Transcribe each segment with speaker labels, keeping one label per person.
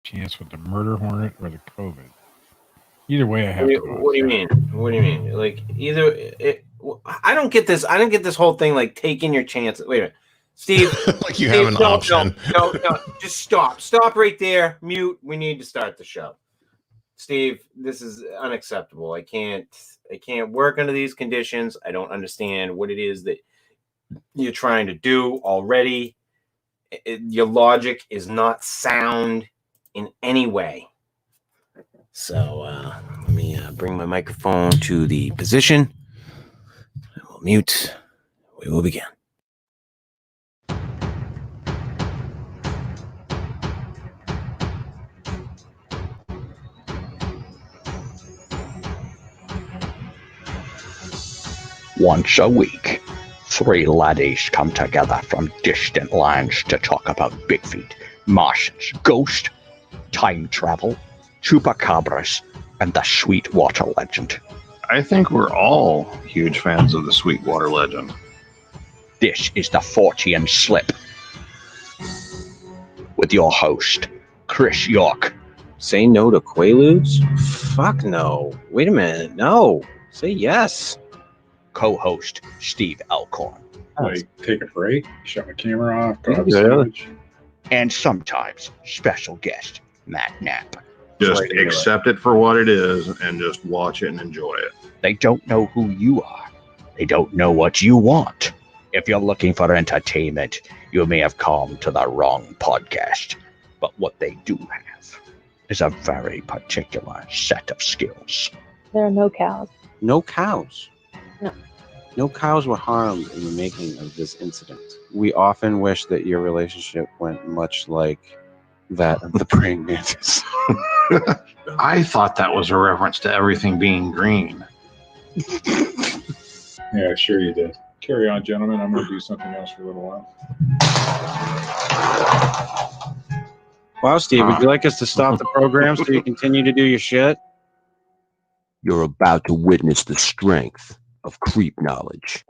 Speaker 1: chance with the murder hornet or the COVID. Either way, I have to go.
Speaker 2: What do you mean? What do you mean? Like I don't get this. I don't get this whole thing like taking your chances. Wait a minute, Steve.
Speaker 3: Like you have an option.
Speaker 2: No. Just stop. Stop right there. Mute. We need to start the show. Steve, this is unacceptable. I can't work under these conditions. I don't understand what it is that you're trying to do already. Your logic is not sound in any way. So let me bring my microphone to the position. I will mute. We will begin.
Speaker 4: Once a week, three laddies come together from distant lands to talk about Bigfeet, Martians, ghosts, time travel, chupacabras, and the Sweetwater legend.
Speaker 5: I think we're all huge fans of the Sweetwater legend.
Speaker 4: This is the Fortean Slip. With your host, Chris York.
Speaker 2: Say no to Quaaludes? Fuck no. Wait a minute. No. Say yes.
Speaker 4: Co-host, Steve Alcorn.
Speaker 1: Like, take a break, shut my camera off, go have a sandwich.
Speaker 4: And sometimes, special guest, Matt Knapp.
Speaker 5: Just accept it for what it is and just watch it and enjoy it.
Speaker 4: They don't know who you are. They don't know what you want. If you're looking for entertainment, you may have come to the wrong podcast. But what they do have is a very particular set of skills.
Speaker 6: There are no cows.
Speaker 2: No cows?
Speaker 6: No.
Speaker 2: No cows were harmed in the making of this incident. We often wish that your relationship went much like that of the praying mantis.
Speaker 5: I thought that was a reference to everything being green.
Speaker 1: Yeah, sure you did. Carry on, gentlemen. I'm going to do something else for a little while.
Speaker 2: Wow, Steve, would you like us to stop the program so you continue to do your shit?
Speaker 7: You're about to witness the strength of creep knowledge.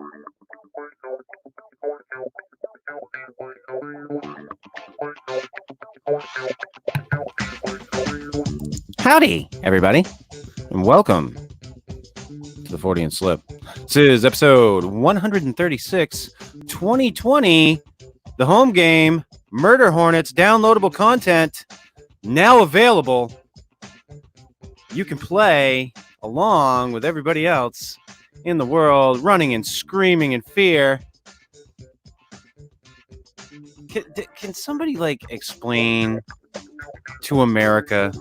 Speaker 2: Howdy, everybody, and welcome to the Fortean Slip. This is episode 136, 2020, the home game, Murder Hornets, downloadable content, now available. You can play along with everybody else in the world, running and screaming in fear. Can somebody explain to America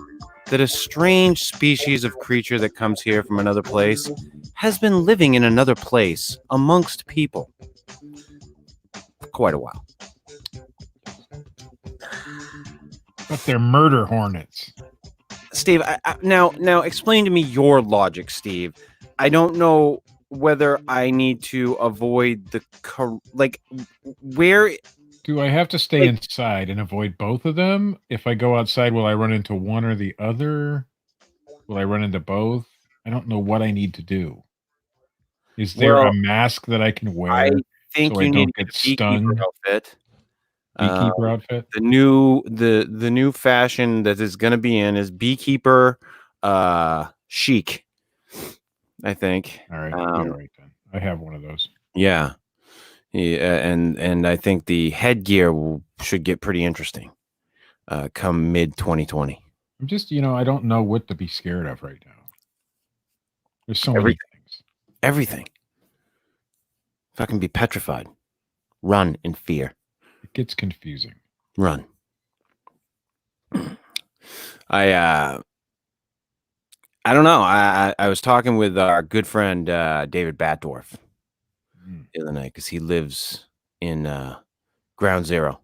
Speaker 2: that a strange species of creature that comes here from another place has been living in another place amongst people for quite a while?
Speaker 1: But they're murder hornets.
Speaker 2: Steve, now explain to me your logic, Steve. I don't know whether I need to avoid the where.
Speaker 1: Do I have to stay inside and avoid both of them? If I go outside, will I run into one or the other? Will I run into both? I don't know what I need to do. Is there a mask that I can wear?
Speaker 2: I think
Speaker 1: so
Speaker 2: you
Speaker 1: I
Speaker 2: need
Speaker 1: don't get
Speaker 2: a beekeeper
Speaker 1: stung?
Speaker 2: outfit.
Speaker 1: Beekeeper outfit?
Speaker 2: The new fashion that is going to be in is beekeeper chic, I think.
Speaker 1: All right, all right then. I have one of those.
Speaker 2: Yeah. And I think the headgear should get pretty interesting come mid 2020.
Speaker 1: I'm just, I don't know what to be scared of right now. There's so many things.
Speaker 2: Everything. If I can be petrified, run in fear.
Speaker 1: It gets confusing.
Speaker 2: Run. I don't know. I was talking with our good friend David Batdorf the other night because he lives in Ground Zero.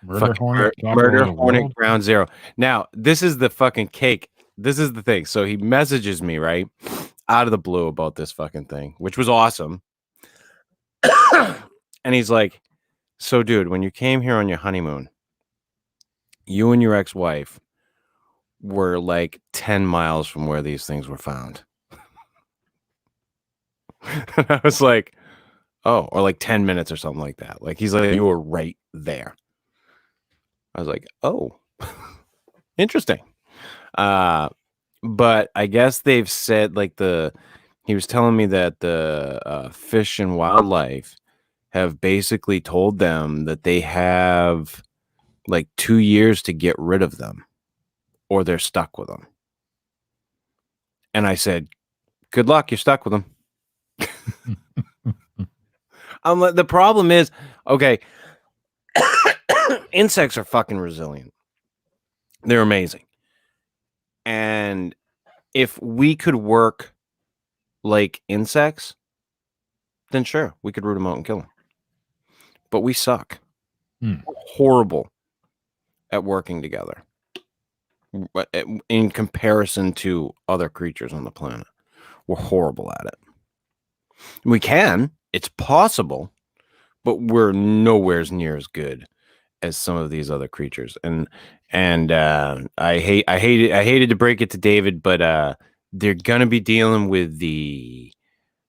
Speaker 1: Murder
Speaker 2: Hornet Ground Zero. Now, this is the fucking cake. This is the thing. So he messages me, right, out of the blue about this fucking thing, which was awesome. And he's like, so, dude, when you came here on your honeymoon, you and your ex-wife were like 10 miles from where these things were found. And I was like, oh, or like 10 minutes or something like that. Like, he's like, you were right there. I was like, oh, Interesting. But I guess they've said like he was telling me that the Fish and Wildlife have basically told them that they have like 2 years to get rid of them or they're stuck with them. And I said, good luck. You're stuck with them. The problem is, okay, insects are fucking resilient. They're amazing. And if we could work like insects, then sure, we could root them out and kill them. But we suck. We're horrible at working together in comparison to other creatures on the planet. We're horrible at it. We can. It's possible, but we're nowhere near as good as some of these other creatures. And I hated to break it to David, but they're gonna be dealing with the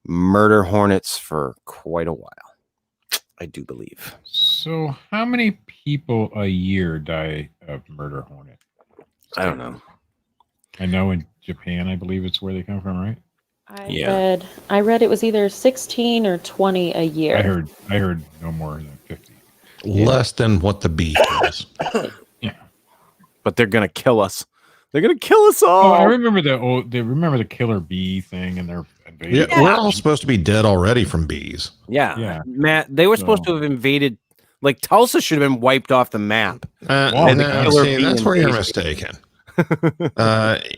Speaker 2: murder hornets for quite a while. I do believe.
Speaker 1: So, how many people a year die of murder hornet?
Speaker 2: I don't know.
Speaker 1: I know in Japan, I believe it's where they come from, right?
Speaker 3: I read it was either 16 or 20 a year.
Speaker 1: I heard no more than 50.
Speaker 5: Less than what the bee kills.
Speaker 1: Yeah,
Speaker 2: but they're gonna kill us. They're gonna kill us all.
Speaker 1: Oh, I remember the killer bee thing, and they're invading.
Speaker 5: Yeah, we're all supposed to be dead already from bees.
Speaker 2: Yeah. Matt, they were supposed to have invaded. Like Tulsa should have been wiped off the map.
Speaker 5: That's where you're mistaken.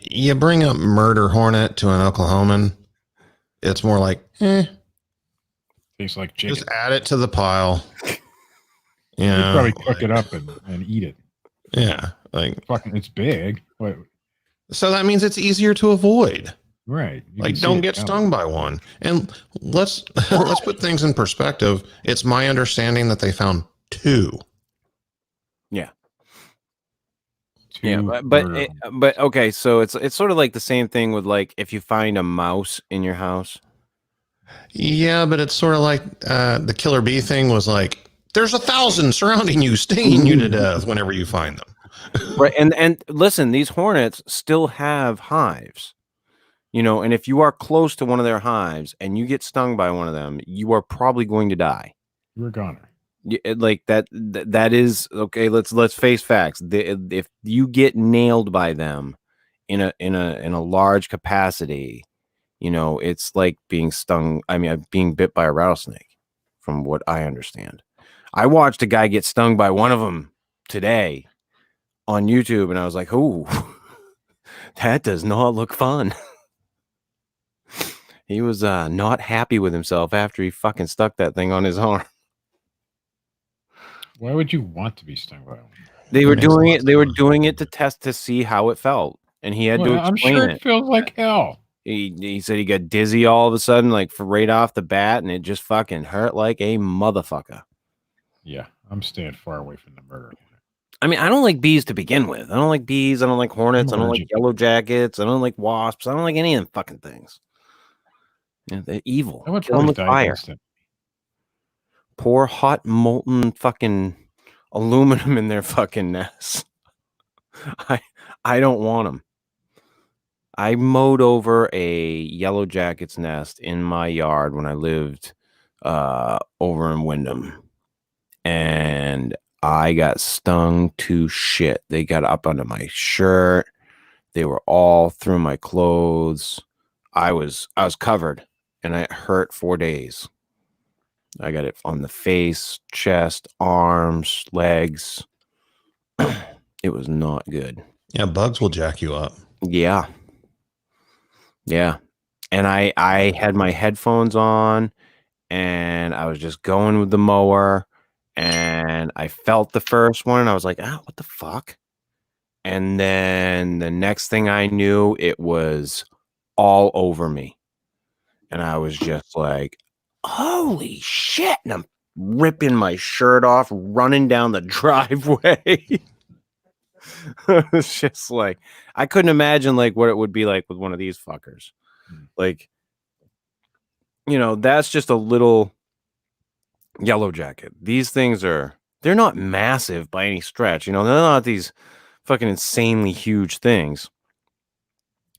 Speaker 5: You bring up murder hornet to an Oklahoman, it's more like,
Speaker 1: tastes like chicken.
Speaker 5: just add it to the pile.
Speaker 1: You probably cook it up and eat it.
Speaker 5: Yeah, like
Speaker 1: fucking, it's big. What?
Speaker 5: So that means it's easier to avoid.
Speaker 1: Right.
Speaker 5: Like, don't get stung by one. And let's put things in perspective. It's my understanding that they found 2.
Speaker 2: Yeah. Yeah, but okay, so it's sort of like the same thing with like if you find a mouse in your house.
Speaker 5: Yeah, but it's sort of like the killer bee thing was like, there's 1,000 surrounding you, stinging you to death whenever you find them.
Speaker 2: Right, and listen, these hornets still have hives, and if you are close to one of their hives and you get stung by one of them, you are probably going to die.
Speaker 1: You're a goner.
Speaker 2: Like that is okay. Let's face facts. If you get nailed by them in a large capacity, it's like being stung. I mean, being bit by a rattlesnake, from what I understand. I watched a guy get stung by one of them today on YouTube, and I was like, "Ooh, that does not look fun." He was not happy with himself after he fucking stuck that thing on his arm.
Speaker 1: Why would you want to be stung by one?
Speaker 2: They were doing it. They were doing it to test to see how it felt, and he had to explain
Speaker 1: I'm sure it feels like hell.
Speaker 2: He said he got dizzy all of a sudden, like right off the bat, and it just fucking hurt like a motherfucker.
Speaker 1: Yeah, I'm staying far away from the murder.
Speaker 2: I mean, I don't like bees to begin with. I don't like bees. I don't like hornets. I don't like yellow jackets. I don't like wasps. I don't like any of them fucking things. They're evil.
Speaker 1: I would probably die
Speaker 2: fire. Pour hot molten fucking aluminum in their fucking nests. I don't want them. I mowed over a yellow jacket's nest in my yard when I lived over in Wyndham, and I got stung to shit. They got up under my shirt. They were all through my clothes. I was covered, and it hurt 4 days. I got it on the face, chest, arms, legs. It was not good.
Speaker 5: Yeah, bugs will jack you up.
Speaker 2: Yeah. Yeah. And I had my headphones on, and I was just going with the mower, and I felt the first one, and I was like, oh, what the fuck? And then the next thing I knew, it was all over me. And I was just like, holy shit. And I'm ripping my shirt off, running down the driveway. It's just like, I couldn't imagine like what it would be like with one of these fuckers. Like, that's just a little yellow jacket. These things they're not massive by any stretch. They're not these fucking insanely huge things,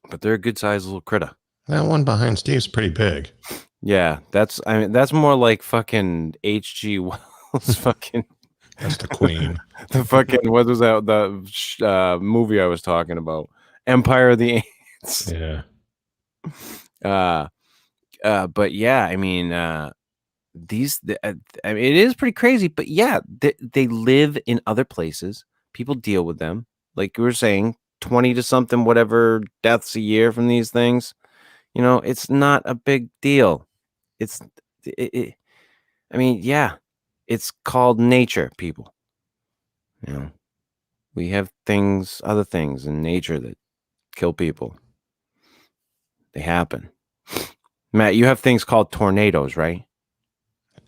Speaker 2: but they're a good sized little critter.
Speaker 5: That one behind Steve's pretty big.
Speaker 2: Yeah, that's more like fucking H.G. Wells. Fucking
Speaker 5: That's the queen.
Speaker 2: the fucking what was that the movie I was talking about? Empire of the Ants.
Speaker 5: Yeah.
Speaker 2: But yeah, I mean, I mean, it is pretty crazy. But yeah, they live in other places. People deal with them, like we were saying, 20 to something, whatever deaths a year from these things. You know, it's not a big deal. I mean, yeah, it's called nature, people. You know, we have other things in nature that kill people. They happen. Matt, you have things called tornadoes, right?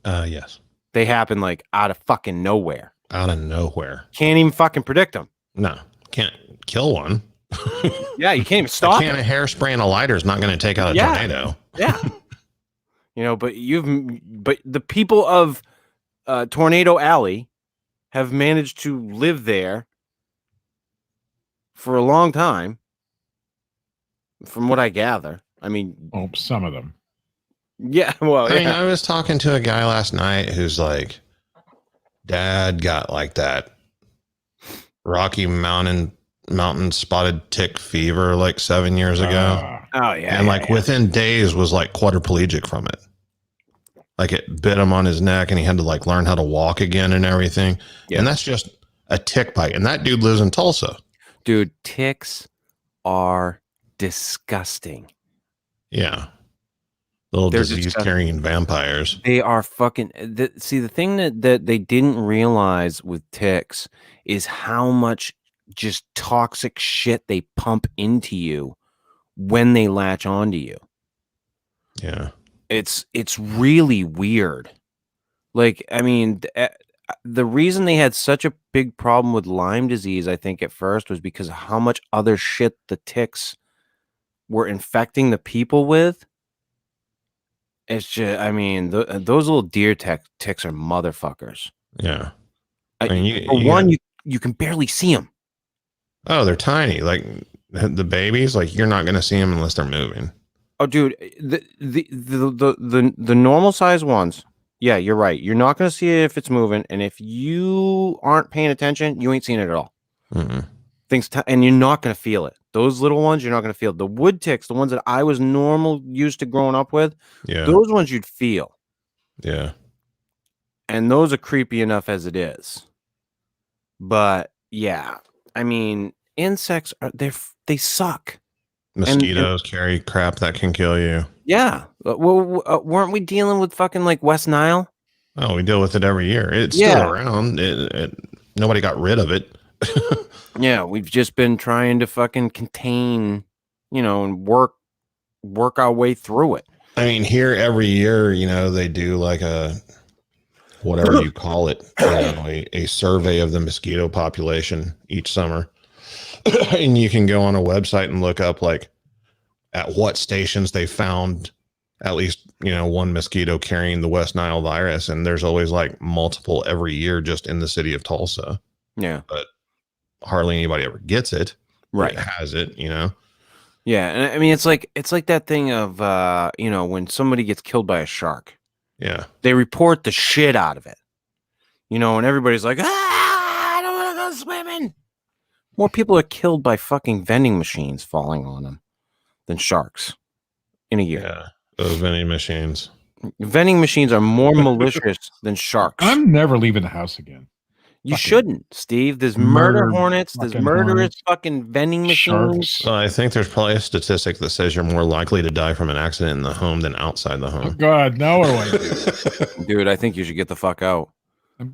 Speaker 5: Yes.
Speaker 2: They happen like out of fucking nowhere.
Speaker 5: Out of nowhere.
Speaker 2: Can't even fucking predict them.
Speaker 5: No, can't kill one.
Speaker 2: Yeah, you can't even stop
Speaker 5: a can of hairspray and a lighter is not going to take out a tornado.
Speaker 2: Yeah. You know, but the people of Tornado Alley have managed to live there for a long time, from what I gather. I mean,
Speaker 1: some of them.
Speaker 2: Yeah, well,
Speaker 5: I mean, I was talking to a guy last night who's like, Dad got like that Rocky Mountain spotted tick fever like 7 years ago.
Speaker 2: Oh yeah,
Speaker 5: and like within days was like quadriplegic from it. Like it bit him on his neck, and he had to like learn how to walk again and everything. Yeah. And that's just a tick bite, and that dude lives in Tulsa.
Speaker 2: Dude, ticks are disgusting.
Speaker 5: Yeah. Little disease-carrying vampires.
Speaker 2: They are fucking... See, the thing that they didn't realize with ticks is how much just toxic shit they pump into you when they latch onto you.
Speaker 5: Yeah.
Speaker 2: It's really weird. Like, I mean, the reason they had such a big problem with Lyme disease, I think, at first was because of how much other shit the ticks were infecting the people with. It's just, I mean, those little deer ticks are motherfuckers.
Speaker 5: Yeah.
Speaker 2: I mean, you can barely see them.
Speaker 5: Oh, they're tiny. Like the babies, like you're not going to see them unless they're moving.
Speaker 2: Oh, dude, the normal size ones. Yeah, you're right. You're not going to see it if it's moving, and if you aren't paying attention, you ain't seeing it at all.
Speaker 5: Mm-hmm.
Speaker 2: And you're not going to feel it. Those little ones, you're not going to feel. The wood ticks, the ones that I was used to growing up with, those ones you'd feel.
Speaker 5: Yeah.
Speaker 2: And those are creepy enough as it is. But yeah, I mean, insects they suck.
Speaker 5: Mosquitoes carry crap that can kill you.
Speaker 2: Yeah. Well, weren't we dealing with fucking like West Nile?
Speaker 5: Oh, we deal with it every year. It's still around. Nobody got rid of it.
Speaker 2: Yeah, we've just been trying to fucking contain, and work our way through it.
Speaker 5: I mean, here every year, they do like a whatever you call it, a survey of the mosquito population each summer. And you can go on a website and look up like at what stations they found at least, one mosquito carrying the West Nile virus. And there's always like multiple every year just in the city of Tulsa.
Speaker 2: Yeah.
Speaker 5: But hardly anybody ever gets it.
Speaker 2: Right.
Speaker 5: It has it,
Speaker 2: Yeah. And I mean, it's like that thing of, when somebody gets killed by a shark.
Speaker 5: Yeah.
Speaker 2: They report the shit out of it, and everybody's like, I don't want to go swimming. More people are killed by fucking vending machines falling on them than sharks in a year.
Speaker 5: Yeah. Those vending machines.
Speaker 2: Vending machines are more malicious than sharks.
Speaker 1: I'm never leaving the house again.
Speaker 2: You shouldn't, Steve. There's murder hornets. There's murderous fucking vending machines.
Speaker 5: So I think there's probably a statistic that says you're more likely to die from an accident in the home than outside the home.
Speaker 1: Oh God, now what do I do?
Speaker 2: Dude, I think you should get the fuck out.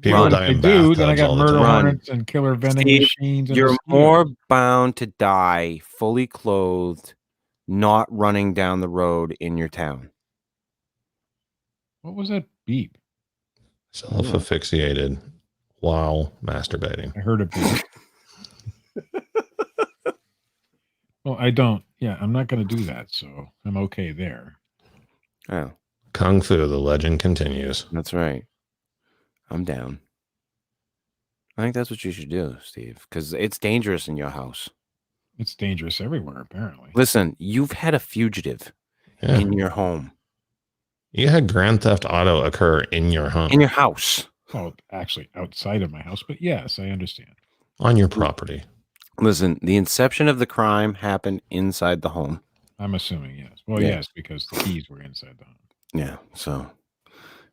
Speaker 5: People die in bathtubs.
Speaker 1: Then I got murder hornets and killer vending
Speaker 2: Steve,
Speaker 1: machines. And
Speaker 2: you're more bound to die fully clothed, not running down the road in your town.
Speaker 1: What was that beep?
Speaker 5: Self-asphyxiated while masturbating.
Speaker 1: I heard a beep. Well, I don't. Yeah, I'm not going to do that, so I'm okay there.
Speaker 2: Oh.
Speaker 5: Kung Fu, the legend continues.
Speaker 2: That's right. I'm down. I think that's what you should do, Steve, because it's dangerous in your house.
Speaker 1: It's dangerous everywhere, apparently.
Speaker 2: Listen, you've had a fugitive
Speaker 5: Yeah.
Speaker 2: in your home,
Speaker 5: You had Grand Theft Auto occur in your home,
Speaker 2: in your house.
Speaker 1: Well, actually, outside of my house, but yes, I understand.
Speaker 5: on your property.
Speaker 2: Listen, the inception of the crime happened inside the home.
Speaker 1: I'm assuming yes. Well,
Speaker 2: Yeah.
Speaker 1: yes, because the keys were inside the home.
Speaker 2: Yeah, so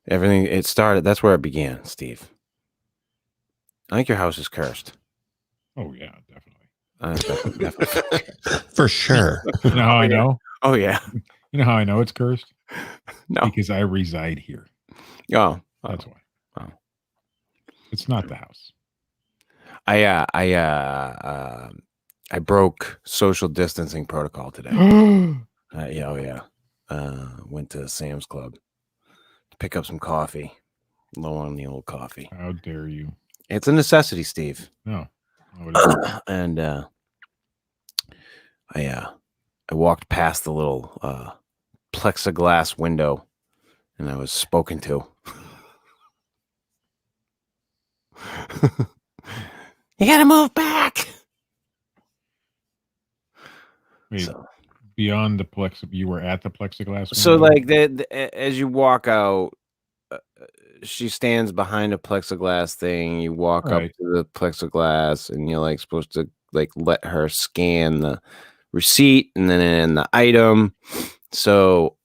Speaker 2: everything it started. That's where it began, Steve. I think your house is cursed.
Speaker 1: Oh yeah, definitely.
Speaker 2: Definitely.
Speaker 5: For sure.
Speaker 1: You know how I know?
Speaker 2: Oh yeah.
Speaker 1: You know how I know it's cursed?
Speaker 2: No.
Speaker 1: Because I reside here.
Speaker 2: Oh,
Speaker 1: That's why.
Speaker 2: Oh.
Speaker 1: It's not the house.
Speaker 2: I broke social distancing protocol today. Yeah, oh yeah. Went to Sam's Club to pick up some coffee. Low on the old coffee.
Speaker 1: How dare you?
Speaker 2: It's a necessity, Steve.
Speaker 1: No. It isn't.
Speaker 2: And I walked past the little plexiglass window, and I was spoken to. You gotta move back.
Speaker 1: Wait,
Speaker 2: So,
Speaker 1: beyond the you were at the plexiglass
Speaker 2: so
Speaker 1: window?
Speaker 2: like as you walk out, she stands behind a plexiglass thing. You walk up
Speaker 1: Right.
Speaker 2: to the plexiglass, and you're like supposed to like let her scan the receipt and then the item. So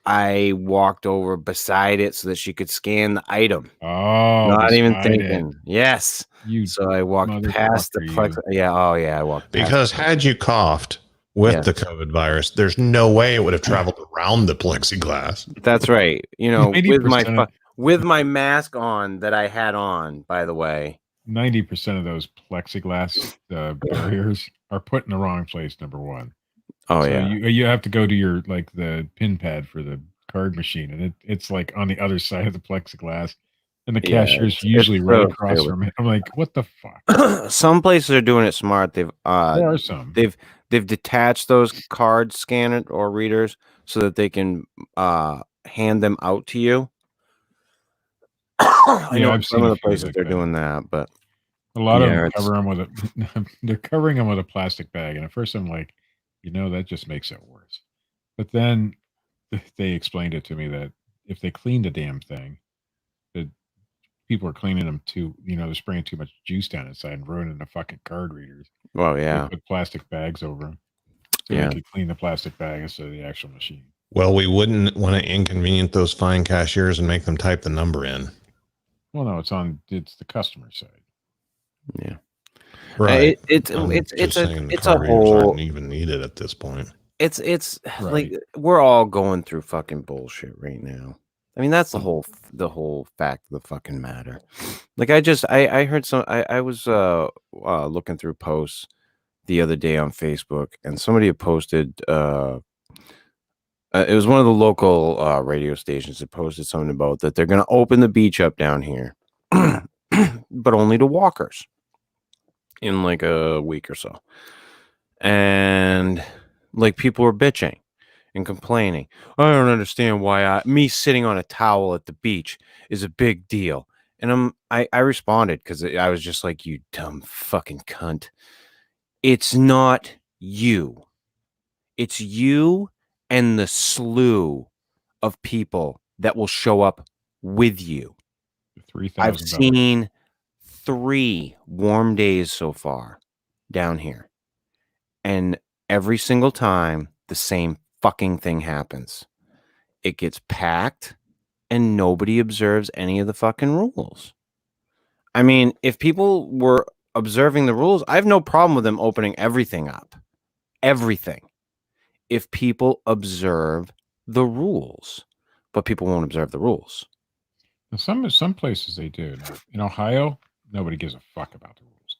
Speaker 2: I walked over beside it so that she could scan the item.
Speaker 1: Oh,
Speaker 2: Not even
Speaker 1: beside it.
Speaker 2: thinking. Yes.
Speaker 1: You
Speaker 2: So I walked past the
Speaker 1: motherfucker,
Speaker 2: plex. Yeah. Oh yeah. I walked past
Speaker 5: Because
Speaker 2: it.
Speaker 5: had you coughed with
Speaker 2: Yes.
Speaker 5: the COVID virus, there's no way it would have traveled around the plexiglass.
Speaker 2: That's right. You know, with
Speaker 1: 90%
Speaker 2: my mask on that I had on, by the way.
Speaker 1: 90% of those plexiglass barriers are put in the wrong place, number one.
Speaker 2: Oh
Speaker 1: So
Speaker 2: yeah.
Speaker 1: you have to go to your like the pin pad for the card machine, and it's like on the other side of the plexiglass, and the
Speaker 2: Yeah,
Speaker 1: cashier's
Speaker 2: it's
Speaker 1: usually right
Speaker 2: so
Speaker 1: across
Speaker 2: stupid.
Speaker 1: from it. I'm like, what the fuck?
Speaker 2: Some places are doing it smart.
Speaker 1: There are some.
Speaker 2: They've detached those card scanner or readers so that they can hand them out to you. I know
Speaker 1: I've
Speaker 2: some
Speaker 1: seen
Speaker 2: of
Speaker 1: a
Speaker 2: the
Speaker 1: few
Speaker 2: places
Speaker 1: like
Speaker 2: they're
Speaker 1: that.
Speaker 2: doing that, but
Speaker 1: A lot of
Speaker 2: Yeah,
Speaker 1: them
Speaker 2: it's-
Speaker 1: cover them with a they're covering them with a plastic bag, and at first I'm like, that just makes it worse. But then they explained it to me that if they clean the damn thing, that people are cleaning them too. They're spraying too much juice down inside and ruining the fucking card readers.
Speaker 2: well,
Speaker 1: They
Speaker 2: yeah,
Speaker 1: put plastic bags over them so
Speaker 2: Yeah.
Speaker 1: they could clean the plastic bag instead of the actual machine.
Speaker 5: Well, we wouldn't want to inconvenience those fine cashiers and make them type the number in.
Speaker 1: Well, no, it's the customer side.
Speaker 2: yeah.
Speaker 5: Right.
Speaker 2: It's
Speaker 5: I'm
Speaker 2: it's
Speaker 5: just saying
Speaker 2: it's a
Speaker 5: card readers
Speaker 2: whole.
Speaker 5: aren't even needed at this point.
Speaker 2: It's like
Speaker 1: Right.
Speaker 2: we're all going through fucking bullshit right now. I mean, that's the whole fact of the fucking matter. Like I heard I was looking through posts the other day on Facebook, and somebody had posted it was one of the local radio stations that posted something about that they're going to open the beach up down here, but only to walkers in like a week or so. And like people were bitching and complaining. I don't understand why me sitting on a towel at the beach is a big deal. And I responded because I was just like, you dumb fucking cunt. It's not you. It's you and the slew of people that will show up with you. I've
Speaker 1: $3,000.
Speaker 2: seen 3 warm days so far down here. And every single time the same fucking thing happens. It gets packed and nobody observes any of the fucking rules. I mean, if people were observing the rules, I have no problem with them opening everything up. Everything. If people observe the rules, but people won't observe the rules.
Speaker 1: Now, some places they do. Now, in Ohio, nobody gives a fuck about the rules.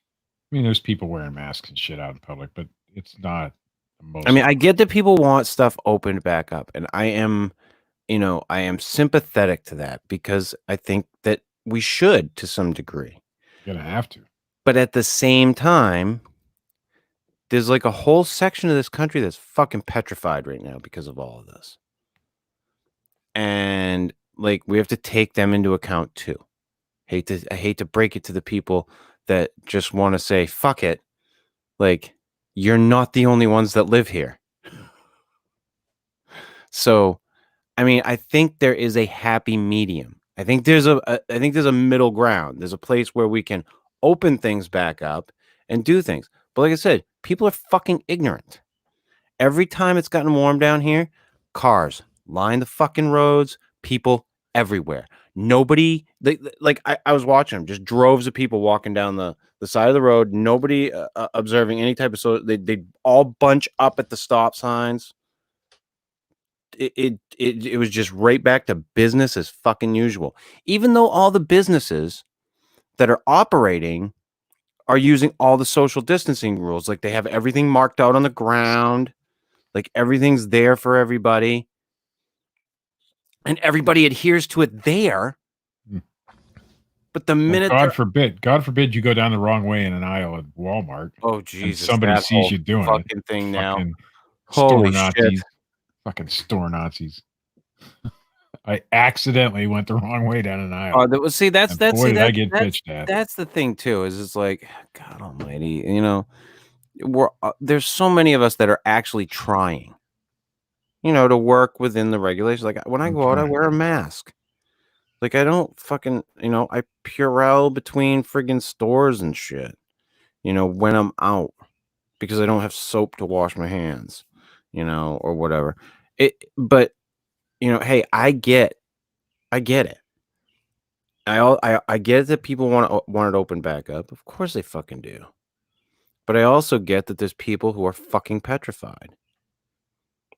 Speaker 1: I mean, there's people wearing masks and shit out in public, but it's not the most.
Speaker 2: I mean, I get that people want stuff opened back up, and I am sympathetic to that because I think that we should to some degree.
Speaker 1: You're gonna have to.
Speaker 2: But at the same time, there's like a whole section of this country that's fucking petrified right now because of all of this. And like we have to take them into account too. I hate to break it to the people that just want to say fuck it. Like, you're not the only ones that live here. So, I mean, I think there is a happy medium. I think there's a middle ground. There's a place where we can open things back up and do things. But like I said, people are fucking ignorant. Every time it's gotten warm down here, cars line the fucking roads, people everywhere. Nobody, I was watching them, just droves of people walking down the side of the road. Nobody observing any type of they all bunch up at the stop signs. It was just right back to business as fucking usual. Even though all the businesses that are operating are using all the social distancing rules, like they have everything marked out on the ground, like everything's there for everybody, and everybody adheres to it there. But the minute
Speaker 1: God forbid you go down the wrong way in an aisle at Walmart.
Speaker 2: Oh Jesus!
Speaker 1: Somebody sees you doing
Speaker 2: fucking
Speaker 1: it.
Speaker 2: Thing now.
Speaker 1: Holy
Speaker 2: Holy
Speaker 1: Nazis.
Speaker 2: shit!
Speaker 1: Fucking store Nazis. I accidentally went the wrong way down an aisle.
Speaker 2: Oh, that's
Speaker 1: I get bitched at.
Speaker 2: That's the thing too. Is it's like, God Almighty, you know, there's so many of us that are actually trying, you know, to work within the regulations. Like when I go out, I wear a mask. Like I don't fucking, you know, I Purell between friggin' stores and shit, you know, when I'm out because I don't have soap to wash my hands, you know, or whatever. But you know, hey, I get it. I get that people want it open back up. Of course they fucking do. But I also get that there's people who are fucking petrified.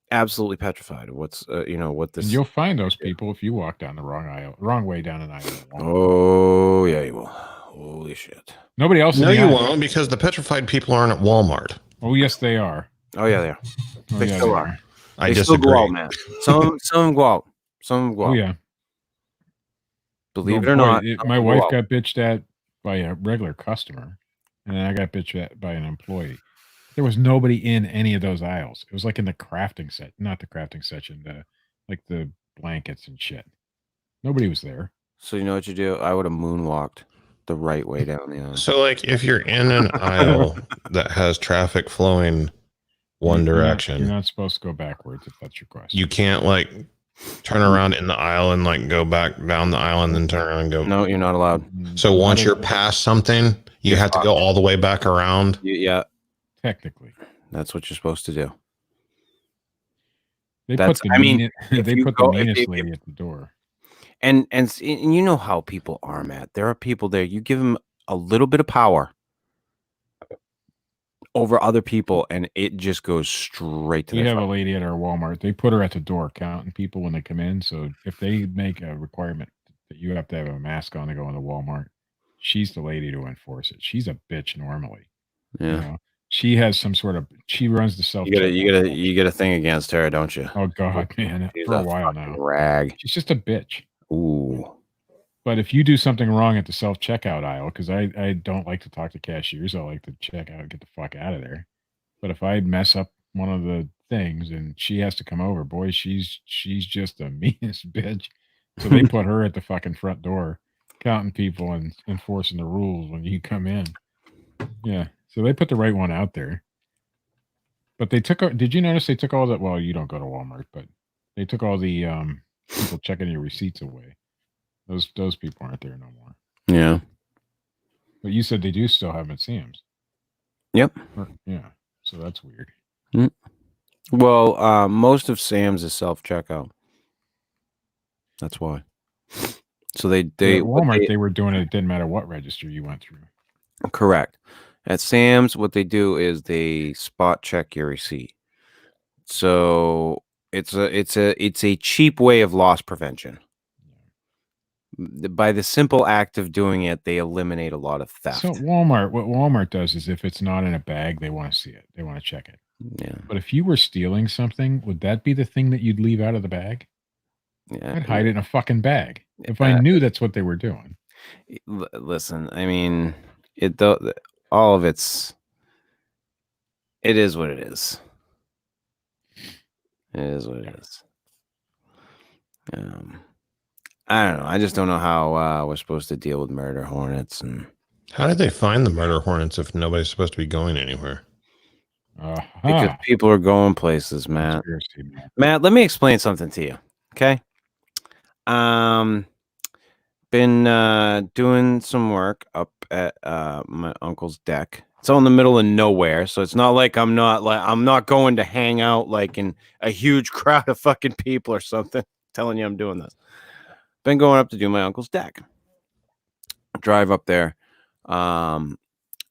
Speaker 2: Absolutely petrified of what's you know, what this.
Speaker 1: And you'll find those people if you walk down the wrong way down an aisle.
Speaker 2: Oh yeah, you will. Holy shit.
Speaker 1: Nobody else.
Speaker 5: No, you won't, because the petrified people aren't at Walmart.
Speaker 1: Oh yes, they are.
Speaker 2: Oh yeah, they are. They still are.
Speaker 5: I
Speaker 2: They still
Speaker 5: disagree.
Speaker 2: go out, man. Some of them go out. Some of them go out.
Speaker 1: Oh yeah.
Speaker 2: Believe it or not,
Speaker 1: my wife got bitched at by a regular customer, and then I got bitched at by an employee. There was nobody in any of those aisles. It was like in the crafting set, not the crafting section, like the blankets and shit. Nobody was there.
Speaker 2: So you know what you do? I would have moonwalked the right way down the aisle.
Speaker 5: So, like, if you're in an aisle that has traffic flowing one direction,
Speaker 1: you're not supposed to go backwards if that's your question.
Speaker 5: You can't like turn around in the aisle and like go back down the aisle and then turn around and go.
Speaker 2: No, you're not allowed.
Speaker 5: So once you're past something, you have to go all the way back around.
Speaker 2: Yeah.
Speaker 1: Technically,
Speaker 2: that's what you're supposed to do.
Speaker 1: They put the meanest lady at the door.
Speaker 2: And you know how people are, Matt. There are people there. You give them a little bit of power over other people, and it just goes straight to.
Speaker 1: We have a lady at our Walmart. They put her at the door counting people when they come in. So if they make a requirement that you have to have a mask on to go into Walmart, she's the lady to enforce it. She's a bitch normally.
Speaker 2: Yeah.
Speaker 1: You know? She has some sort of. She runs the self.
Speaker 2: You get a thing against her, don't you?
Speaker 1: Oh God, man! For a while now.
Speaker 2: Rag.
Speaker 1: She's just a bitch.
Speaker 2: Ooh.
Speaker 1: But if you do something wrong at the self-checkout aisle, because I don't like to talk to cashiers, I like to check out and get the fuck out of there. But if I mess up one of the things and she has to come over, boy, she's just the meanest bitch. So they put her at the fucking front door, counting people and enforcing the rules when you come in. Yeah. So they put the right one out there. But they took. Did you notice they took all that? Well, you don't go to Walmart, but they took all the people checking your receipts away. Those people aren't there no more.
Speaker 2: Yeah.
Speaker 1: But you said they do still have them at Sam's.
Speaker 2: Yep.
Speaker 1: Yeah. So that's weird.
Speaker 2: Mm. Well, most of Sam's is self-checkout. That's why. So they
Speaker 1: at Walmart they were doing it. It didn't matter what register you went through.
Speaker 2: Correct. At Sam's, what they do is they spot check your receipt. So it's a cheap way of loss prevention. By the simple act of doing it, they eliminate a lot of theft.
Speaker 1: So what Walmart does is if it's not in a bag, they want to see it. They want to check it.
Speaker 2: Yeah.
Speaker 1: But if you were stealing something, would that be the thing that you'd leave out of the bag?
Speaker 2: Yeah.
Speaker 1: I'd hide it in a fucking bag if I knew that's what they were doing.
Speaker 2: Listen, I mean, all of it is what it is. It is what it is. I don't know. I just don't know how we're supposed to deal with murder hornets. And
Speaker 5: How did they find the murder hornets if nobody's supposed to be going anywhere?
Speaker 2: because people are going places, Matt.
Speaker 1: Conspiracy, man.
Speaker 2: Matt, let me explain something to you. Okay. Been doing some work up at my uncle's deck. It's all in the middle of nowhere, so it's not like I'm not going to hang out like in a huge crowd of fucking people or something. Telling you I'm doing this. Been going up to do my uncle's deck. Drive up there. Been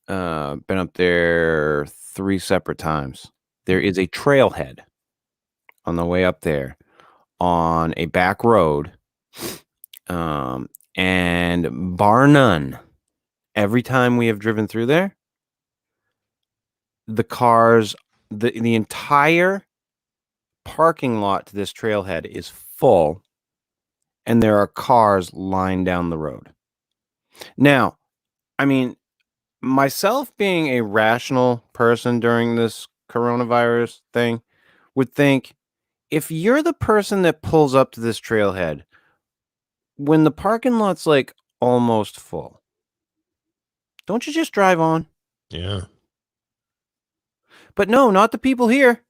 Speaker 2: up there 3 separate times. There is a trailhead on the way up there on a back road. And bar none, every time we have driven through there, the cars, the entire parking lot to this trailhead is full, and there are cars lined down the road. Now, I mean, myself being a rational person during this coronavirus thing would think, if you're the person that pulls up to this trailhead when the parking lot's like almost full, don't you just drive on?
Speaker 5: Yeah.
Speaker 2: But no, not the people here.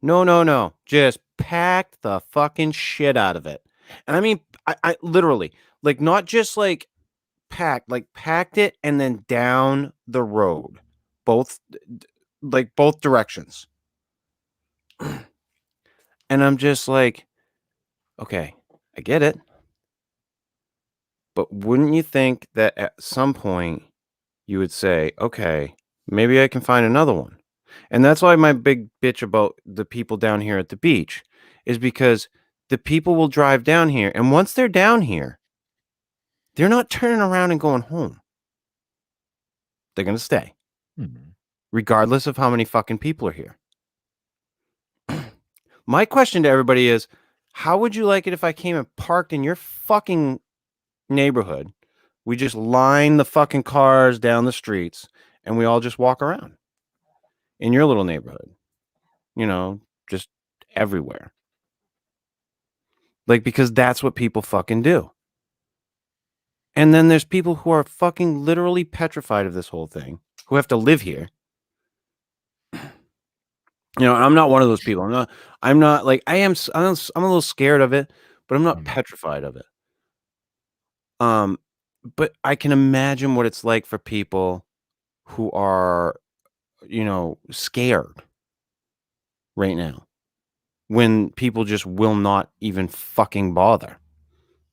Speaker 2: No. Just packed the fucking shit out of it. And I mean, I literally, like, not just like packed it and then down the road. Both directions. And I'm just like, okay, I get it. But wouldn't you think that at some point you would say, okay, maybe I can find another one? And that's why my big bitch about the people down here at the beach is because the people will drive down here. And once they're down here, they're not turning around and going home. They're going to stay, regardless of how many fucking people are here. My question to everybody is, how would you like it if I came and parked in your fucking neighborhood? We just line the fucking cars down the streets and we all just walk around in your little neighborhood, just everywhere. Like, because that's what people fucking do. And then there's people who are fucking literally petrified of this whole thing, who have to live here. I'm not one of those people. I'm not like, I'm a little scared of it, but I'm not petrified of it. But I can imagine what it's like for people who are, scared right now, when people just will not even fucking bother.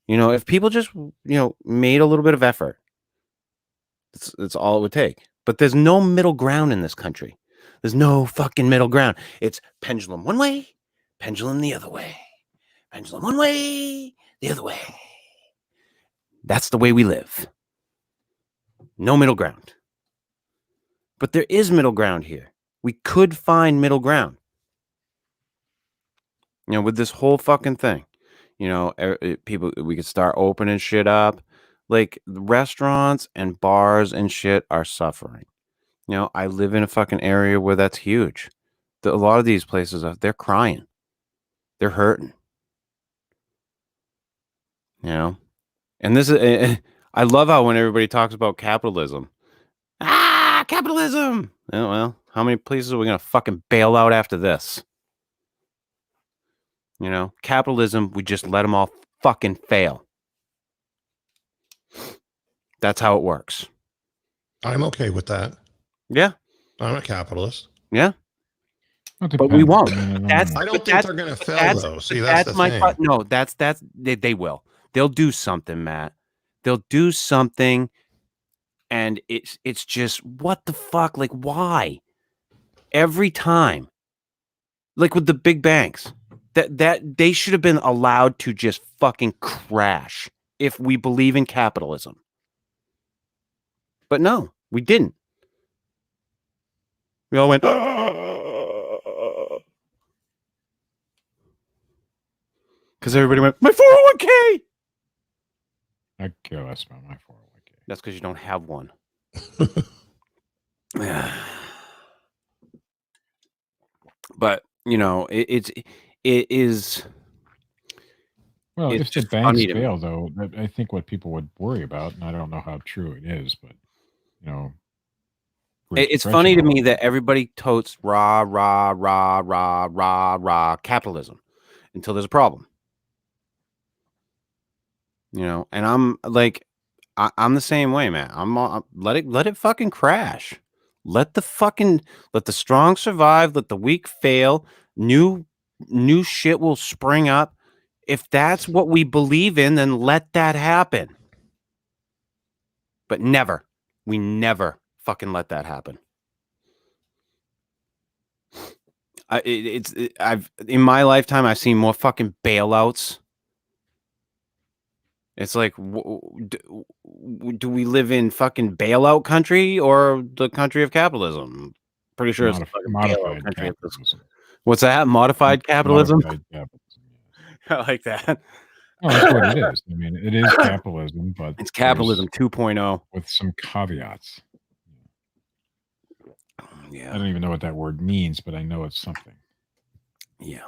Speaker 2: If people just, made a little bit of effort, that's all it would take. But there's no middle ground in this country. There's no fucking middle ground. It's pendulum one way, pendulum the other way. Pendulum one way, the other way. That's the way we live. No middle ground. But there is middle ground here. We could find middle ground. With this whole fucking thing. People, we could start opening shit up. Like, the restaurants and bars and shit are suffering. I live in a fucking area where that's huge. A lot of these places, they're crying. They're hurting. And this is, I love how when everybody talks about capitalism. Capitalism! Well, how many places are we going to fucking bail out after this? Capitalism, we just let them all fucking fail. That's how it works.
Speaker 5: I'm okay with that.
Speaker 2: Yeah.
Speaker 5: I'm a capitalist.
Speaker 2: Yeah. But we won't.
Speaker 5: I don't think they're going to fail, though. See, that's the thing.
Speaker 2: No, they will. They'll do something, Matt. They'll do something, and it's just, what the fuck? Like, why? Every time. Like with the big banks. That they should have been allowed to just fucking crash if we believe in capitalism. But no, we didn't. We all went, because everybody went, my 401k.
Speaker 1: I care less about my 401k.
Speaker 2: That's because you don't have one. But it is.
Speaker 1: Well,
Speaker 6: It's
Speaker 1: if the
Speaker 6: just funny
Speaker 1: banks
Speaker 6: to me.
Speaker 1: fail, though, I think what people would worry about, and I don't know how true it is, but you know, Great
Speaker 6: It's
Speaker 1: Depression,
Speaker 6: funny to
Speaker 1: all
Speaker 6: me
Speaker 1: that.
Speaker 6: that everybody totes rah, rah, rah, rah, rah, rah, capitalism until there's a problem. You know, and I'm like, I'm the same way, man. Let it fucking crash. Let the strong survive. Let the weak fail. New shit will spring up. If that's what we believe in, then let that happen. But we never fucking let that happen. I've in my lifetime I've seen more fucking bailouts. It's like, do we live in fucking bailout country or the country of capitalism? Pretty sure it's the fucking bailout
Speaker 1: Modified
Speaker 6: country.
Speaker 1: capitalism.
Speaker 6: What's that? Modified capitalism?
Speaker 1: Modified capitalism. Yes.
Speaker 6: I like that.
Speaker 1: No, that's what it is. I mean, it is capitalism, but
Speaker 6: It's capitalism 2.0
Speaker 1: with some caveats.
Speaker 6: Yeah.
Speaker 1: I don't even know what that word means, but I know it's something.
Speaker 6: Yeah.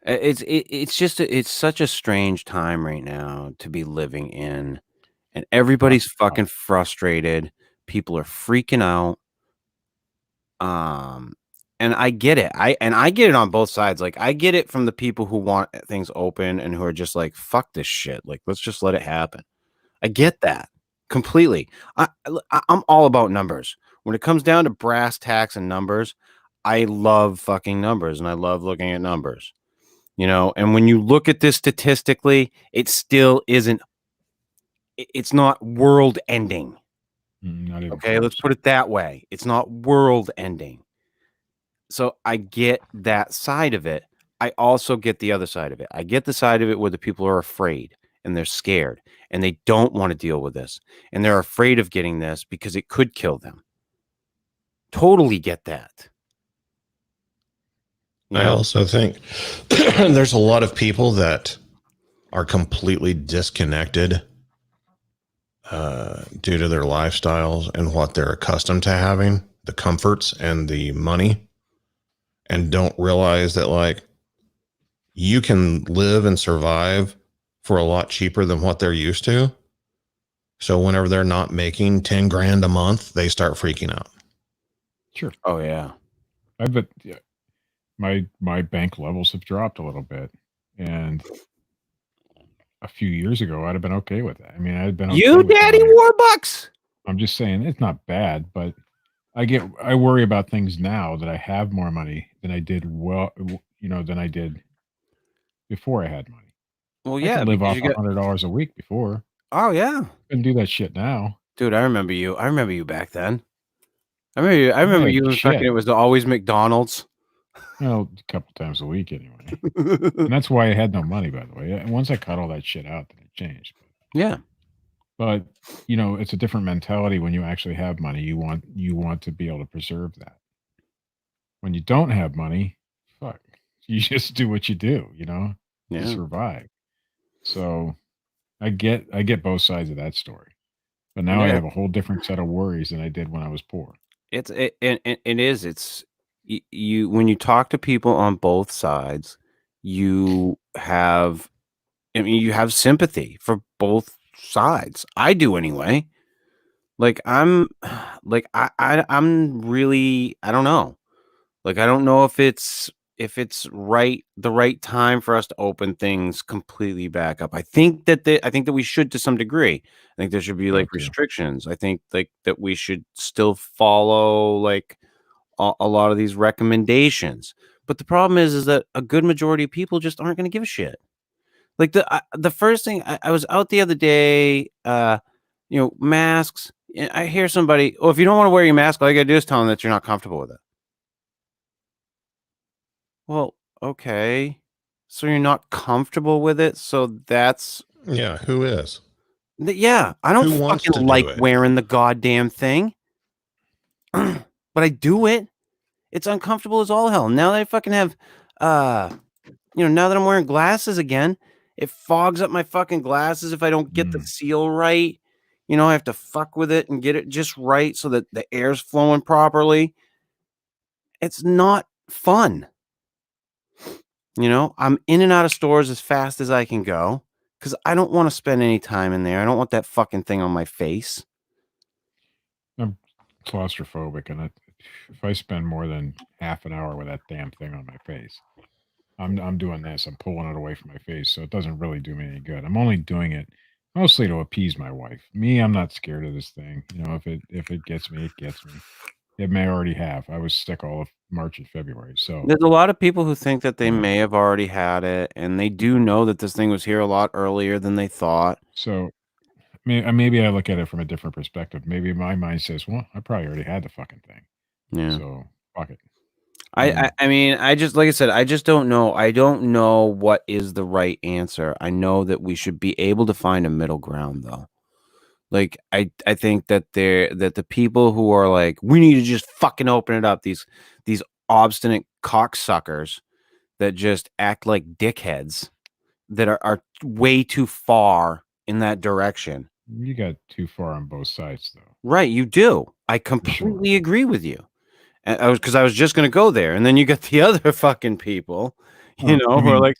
Speaker 6: It's just it's such a strange time right now to be living in, and everybody's fucking frustrated. People are freaking out. And I get it. I get it on both sides. Like, I get it from the people who want things open and who are just like, fuck this shit. Like, let's just let it happen. I get that completely. I'm all about numbers. When it comes down to brass tacks and numbers, I love fucking numbers and I love looking at numbers. You know, and when you look at this statistically, it still isn't, it's not world ending.
Speaker 1: Not even
Speaker 6: okay,
Speaker 1: close.
Speaker 6: let's put it that way. It's not world ending. So I get that side of it. I also get the other side of it. I get the side of it where the people are afraid and they're scared and they don't want to deal with this. And they're afraid of getting this because it could kill them. Totally get that. You
Speaker 5: I
Speaker 6: know?
Speaker 5: also think there's a lot of people that are completely disconnected due to their lifestyles and what they're accustomed to having, the comforts and the money, and don't realize that, like, you can live and survive for a lot cheaper than what they're used to. So whenever they're not making 10 grand a month, they start freaking out.
Speaker 1: Sure.
Speaker 6: Oh yeah.
Speaker 1: I bet my bank levels have dropped a little bit, and a few years ago I'd have been okay with that. I mean, I'd been okay
Speaker 6: You
Speaker 1: with
Speaker 6: daddy
Speaker 1: money.
Speaker 6: Warbucks.
Speaker 1: I'm just saying it's not bad, but I worry about things now that I have more money than I did than I did before I had money.
Speaker 6: Well,
Speaker 1: I
Speaker 6: yeah,
Speaker 1: could live
Speaker 6: because
Speaker 1: off
Speaker 6: you got,
Speaker 1: $100 a week before.
Speaker 6: oh yeah.
Speaker 1: Couldn't do that shit now.
Speaker 6: Dude, I remember you. I remember you back then. I remember
Speaker 1: Yeah,
Speaker 6: you fucking,
Speaker 1: shit.
Speaker 6: it was always McDonald's.
Speaker 1: Well, a couple times a week anyway. And that's why I had no money, by the way. And once I cut all that shit out, then it changed.
Speaker 6: Yeah.
Speaker 1: But it's a different mentality when you actually have money. You want to be able to preserve that. When you don't have money, fuck, you just do what you do, to
Speaker 6: Yeah.
Speaker 1: survive. So I get both sides of that story. But now I
Speaker 6: Yeah.
Speaker 1: have a whole different set of worries than I did when I was poor.
Speaker 6: It is. It's you when you talk to people on both sides, you have, I mean, you have sympathy for both sides. I do anyway. Like I'm really, I don't know. Like, I don't know if it's the right time for us to open things completely back up. I think that we should, to some degree. I think there should be like restrictions. I think like that we should still follow like a lot of these recommendations. But the problem is that a good majority of people just aren't going to give a shit. Like the first thing, I was out the other day, masks. And I hear somebody, oh, if you don't want to wear your mask, all you gotta do is tell them that you're not comfortable with it. Well, okay. So you're not comfortable with it. So that's,
Speaker 5: Yeah, who is?
Speaker 6: yeah. I don't
Speaker 5: Who wants to
Speaker 6: fucking
Speaker 5: do
Speaker 6: like
Speaker 5: it?
Speaker 6: wearing the goddamn thing, but I do it. It's uncomfortable as all hell. Now that I fucking have, now that I'm wearing glasses again, it fogs up my fucking glasses if I don't get the seal right. I have to fuck with it and get it just right so that the air's flowing properly. It's not fun. You know, I'm in and out of stores as fast as I can go because I don't want to spend any time in there. I don't want that fucking thing on my face.
Speaker 1: I'm claustrophobic, and if I spend more than half an hour with that damn thing on my face, I'm doing this. I'm pulling it away from my face, so it doesn't really do me any good. I'm only doing it mostly to appease my wife. Me, I'm not scared of this thing. You know, if it gets me, it gets me. It may already have. I was sick all of March and February, so
Speaker 6: There's a lot of people who think that they
Speaker 1: Yeah.
Speaker 6: may have already had it, and they do know that this thing was here a lot earlier than they thought.
Speaker 1: so maybe I look at it from a different perspective. Maybe my mind says, "Well, I probably already had the fucking thing,
Speaker 6: Yeah.
Speaker 1: so fuck it."
Speaker 6: I mean, I just like I said, I just don't know. I don't know what is the right answer. I know that we should be able to find a middle ground, though. Like I think that the people who are like, we need to just fucking open it up. These obstinate cocksuckers that just act like dickheads that are way too far in that direction.
Speaker 1: You got too far on both sides, though.
Speaker 6: Right, you do. I completely agree with you. And I was just gonna go there, and then you got the other fucking people, you know, who are like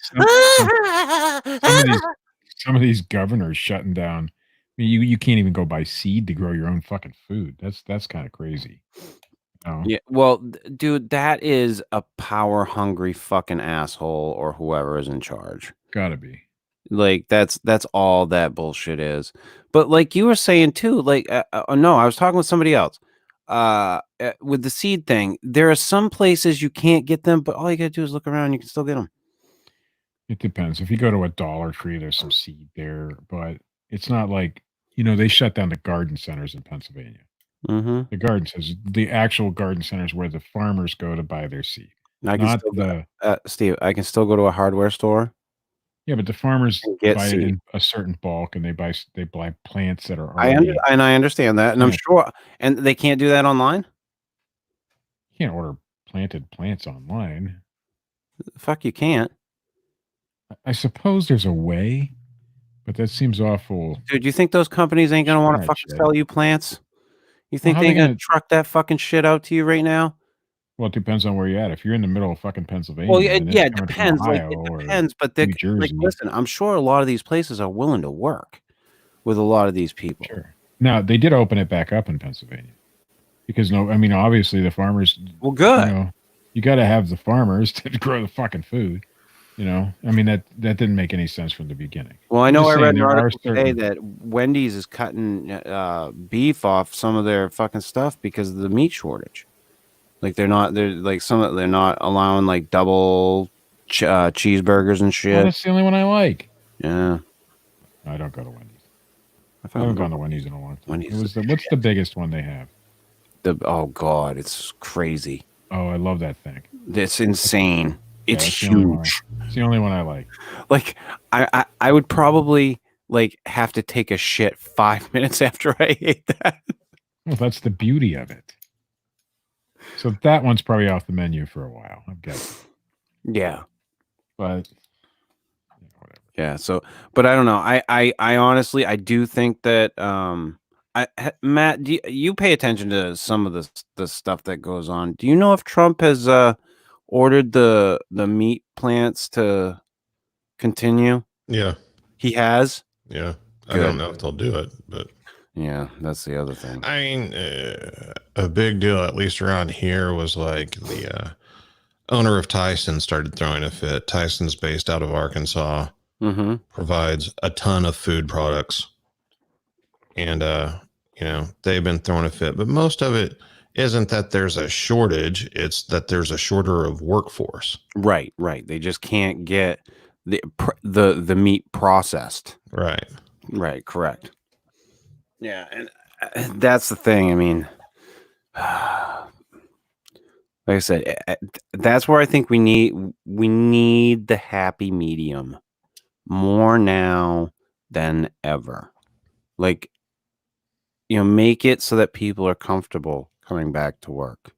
Speaker 1: some of these governors shutting down. I mean, you can't even go buy seed to grow your own fucking food. That's kind of crazy. No.
Speaker 6: Yeah, well, dude, that is a power hungry fucking asshole or whoever is in charge.
Speaker 1: Gotta be.
Speaker 6: Like that's all that bullshit is. But like you were saying too, like no, I was talking with somebody else. With the seed thing, there are some places you can't get them, but all you gotta do is look around. You can still get them.
Speaker 1: It depends. If you go to a Dollar Tree, there's some seed there, but it's not like, you know, they shut down the garden centers in Pennsylvania.
Speaker 6: Mm-hmm.
Speaker 1: The garden centers, the actual garden centers where the farmers go to buy their seed.
Speaker 6: I can
Speaker 1: Not
Speaker 6: still
Speaker 1: the
Speaker 6: Steve, I can still go to a hardware store.
Speaker 1: Yeah, but the farmers
Speaker 6: and get
Speaker 1: buy it
Speaker 6: seed.
Speaker 1: in a certain bulk, and they buy plants that are
Speaker 6: I
Speaker 1: already.
Speaker 6: understand that, and I'm
Speaker 1: Yeah.
Speaker 6: sure, and they can't do that online.
Speaker 1: You can't order planted plants online.
Speaker 6: Fuck, you can't,
Speaker 1: I suppose there's a way, but that seems awful.
Speaker 6: dude. You think those companies ain't gonna want to
Speaker 1: Right,
Speaker 6: fucking
Speaker 1: shit.
Speaker 6: sell you plants? You think
Speaker 1: how
Speaker 6: they
Speaker 1: they
Speaker 6: ain't gonna
Speaker 1: gonna-
Speaker 6: truck that fucking shit out to you right now?
Speaker 1: Well, it depends on where you're at. If you're in the middle of fucking Pennsylvania,
Speaker 6: Well, yeah,
Speaker 1: and it's
Speaker 6: yeah, it
Speaker 1: coming from
Speaker 6: depends. Like,
Speaker 1: Ohio
Speaker 6: it
Speaker 1: or
Speaker 6: depends, but they
Speaker 1: New
Speaker 6: like,
Speaker 1: Jersey.
Speaker 6: listen, I'm sure a lot of these places are willing to work with a lot of these people.
Speaker 1: Sure. Now they did open it back up in Pennsylvania because obviously the farmers.
Speaker 6: Well, good.
Speaker 1: You know, you got to have the farmers to grow the fucking food. You know, I mean that didn't make any sense from the beginning.
Speaker 6: Well, I
Speaker 1: I'm
Speaker 6: know
Speaker 1: just
Speaker 6: I
Speaker 1: saying
Speaker 6: read an
Speaker 1: there are
Speaker 6: article today
Speaker 1: certain-
Speaker 6: that Wendy's is cutting beef off some of their fucking stuff because of the meat shortage. Like they're not allowing like double cheeseburgers and
Speaker 1: Oh,
Speaker 6: shit.
Speaker 1: that's the only one I like.
Speaker 6: Yeah,
Speaker 1: I don't go to Wendy's. I
Speaker 6: I
Speaker 1: haven't gone to Wendy's in a long time.
Speaker 6: Wendy's
Speaker 1: What's the biggest one they have?
Speaker 6: oh god, it's crazy.
Speaker 1: Oh, I love that thing.
Speaker 6: It's insane.
Speaker 1: Yeah,
Speaker 6: It's
Speaker 1: that's the only one
Speaker 6: huge.
Speaker 1: It's the only one I like.
Speaker 6: Like I would probably like have to take a shit 5 minutes after I ate that.
Speaker 1: Well, that's the beauty of it. So that one's probably off the menu for a while, I'm guessing.
Speaker 6: Yeah.
Speaker 1: But whatever.
Speaker 6: Yeah. So, but I don't know. I honestly, I do think that, Matt, do you pay attention to some of the stuff that goes on? Do you know if Trump has ordered the meat plants to continue?
Speaker 5: Yeah.
Speaker 6: He has.
Speaker 5: Yeah. I
Speaker 6: Good.
Speaker 5: don't know if they'll do it, but
Speaker 6: Yeah, that's the other thing.
Speaker 5: I mean, a big deal, at least around here, was like the owner of Tyson started throwing a fit. Tyson's based out of Arkansas,
Speaker 6: Mm-hmm.
Speaker 5: provides a ton of food products. And, they've been throwing a fit, but most of it isn't that there's a shortage. It's that there's a shorter of workforce.
Speaker 6: Right. They just can't get the meat processed.
Speaker 5: Right.
Speaker 6: Right. Correct. Yeah, and that's the thing. I mean, like I said, that's where I think we need the happy medium more now than ever. Like, make it so that people are comfortable coming back to work.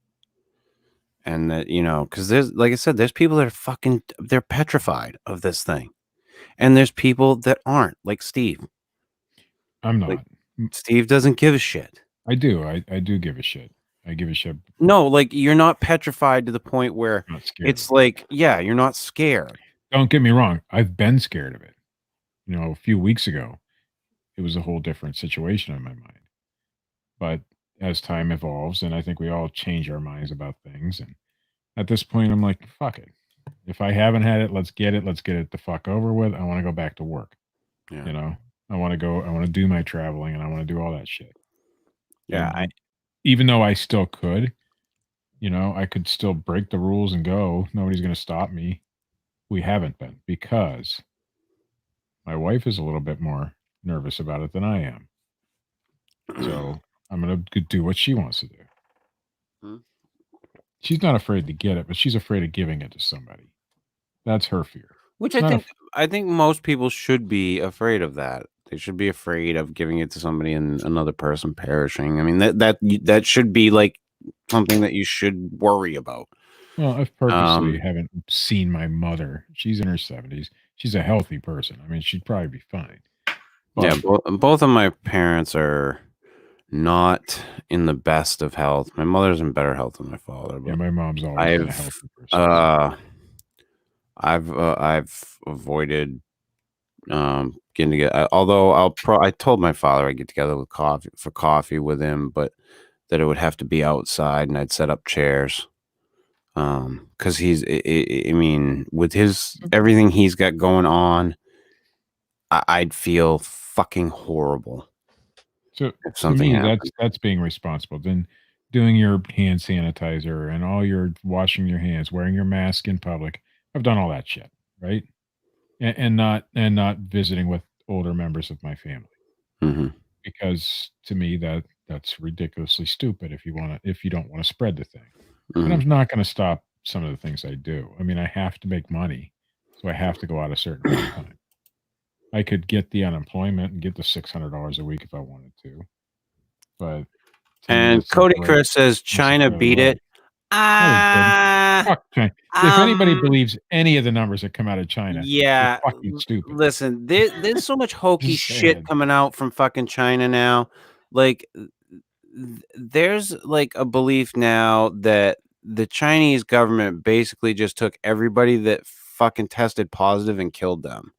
Speaker 6: And that, because there's, like I said, there's people that are they're petrified of this thing. And there's people that aren't, like Steve.
Speaker 1: I'm not.
Speaker 6: Like, Steve doesn't give a shit.
Speaker 1: I do. I do give a shit. I give a shit.
Speaker 6: No, like you're not petrified to the point where
Speaker 1: I'm not scared.
Speaker 6: it's like, yeah, you're not scared.
Speaker 1: Don't get me wrong. I've been scared of it. A few weeks ago, it was a whole different situation in my mind. But as time evolves, and I think we all change our minds about things. And at this point, I'm like, fuck it. If I haven't had it, let's get it. Let's get it the fuck over with. I want to go back to work.
Speaker 6: Yeah.
Speaker 1: I want to go. I want to do my traveling, and I want to do all that shit.
Speaker 6: Yeah.
Speaker 1: And even though I still could, I could still break the rules and go. Nobody's going to stop me. We haven't been because my wife is a little bit more nervous about it than I am. So I'm going to do what she wants to do.
Speaker 6: Hmm.
Speaker 1: She's not afraid to get it, but she's afraid of giving it to somebody. That's her fear.
Speaker 6: Which
Speaker 1: It's
Speaker 6: I think most people should be afraid of that. They should be afraid of giving it to somebody and another person perishing. I mean, that should be like something that you should worry about.
Speaker 1: Well, I purposely haven't seen my mother. She's in her 70s. She's a healthy person. I mean, she'd probably be fine.
Speaker 6: Yeah, both of my parents are not in the best of health. My mother's in better health than my father. But
Speaker 1: yeah, my mom's always been a healthy person.
Speaker 6: I've avoided getting together. Although I told my father I'd get together with coffee with him, but that it would have to be outside, and I'd set up chairs. Because I mean, with everything he's got going on, I'd feel fucking horrible.
Speaker 1: So
Speaker 6: if something
Speaker 1: to me,
Speaker 6: happened.
Speaker 1: that's being responsible. Then doing your hand sanitizer and all your washing your hands, wearing your mask in public. I've done all that shit, right? And not visiting with older members of my family.
Speaker 6: Mm-hmm.
Speaker 1: Because to me that's ridiculously stupid if you don't want to spread the thing.
Speaker 6: Mm-hmm.
Speaker 1: And I'm not going to stop some of the things I do. I mean, I have to make money, so I have to go out a certain amount of time. I could get the unemployment and get the $600 a week if I wanted to, but
Speaker 6: and Cody Chris says China beat it.
Speaker 1: Fuck China. If anybody believes any of the numbers that come out of China,
Speaker 6: yeah,
Speaker 1: they're fucking stupid.
Speaker 6: Listen, there's so much hokey shit coming out from fucking China now. Like, there's like a belief now that the Chinese government basically just took everybody that fucking tested positive and killed them.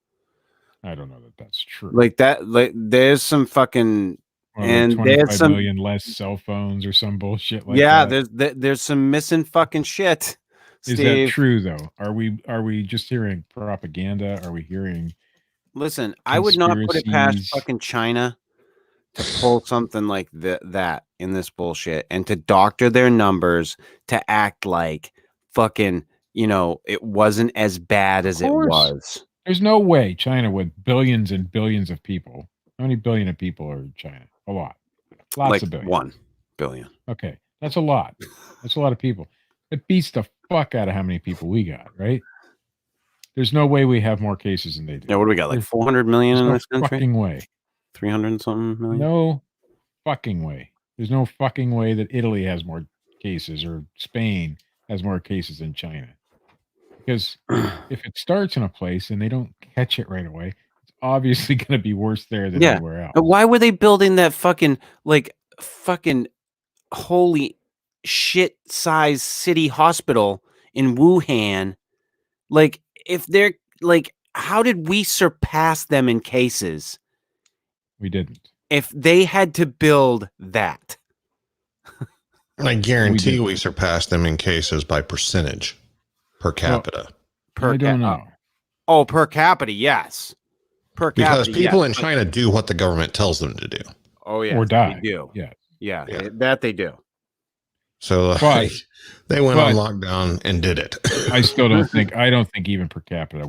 Speaker 1: I don't know that that's true.
Speaker 6: Like that, like there's some fucking
Speaker 1: and 25 million less cell phones or some bullshit like that.
Speaker 6: Yeah, there's some missing fucking shit.
Speaker 1: Is
Speaker 6: Steve.
Speaker 1: that true though? Are we just hearing propaganda? Are we hearing?
Speaker 6: Listen, I would not put it past fucking China to pull something like that in this bullshit and to doctor their numbers to act like fucking, it wasn't as bad as it was.
Speaker 1: There's no way China with billions and billions of people. How many billion of people are in China? A lot. Lots of billions.
Speaker 6: 1 billion.
Speaker 1: Okay. That's a lot. That's a lot of people. It beats the fuck out of how many people we got, right? There's no way we have more cases than they do.
Speaker 6: Yeah, what do we got? Like 400 million in this country?
Speaker 1: Fucking way.
Speaker 6: 300 and something million?
Speaker 1: No fucking way. There's no fucking way that Italy has more cases or Spain has more cases than China. Because if it starts in a place and they don't catch it right away, it's obviously going to be worse there than anywhere else.
Speaker 6: Why were they building that fucking holy shit size city hospital in Wuhan? Like, if they're like, how did we surpass them in cases?
Speaker 1: We didn't.
Speaker 6: If they had to build that,
Speaker 5: I guarantee we surpassed them in cases by percentage. Per capita.
Speaker 1: I don't know.
Speaker 6: Oh, per capita, yes.
Speaker 5: Because people in China do what the government tells them to do.
Speaker 6: Oh, yeah.
Speaker 1: Or die.
Speaker 6: They do.
Speaker 1: Yeah.
Speaker 6: That they do.
Speaker 5: So they went on lockdown and did it.
Speaker 1: I don't think even per capita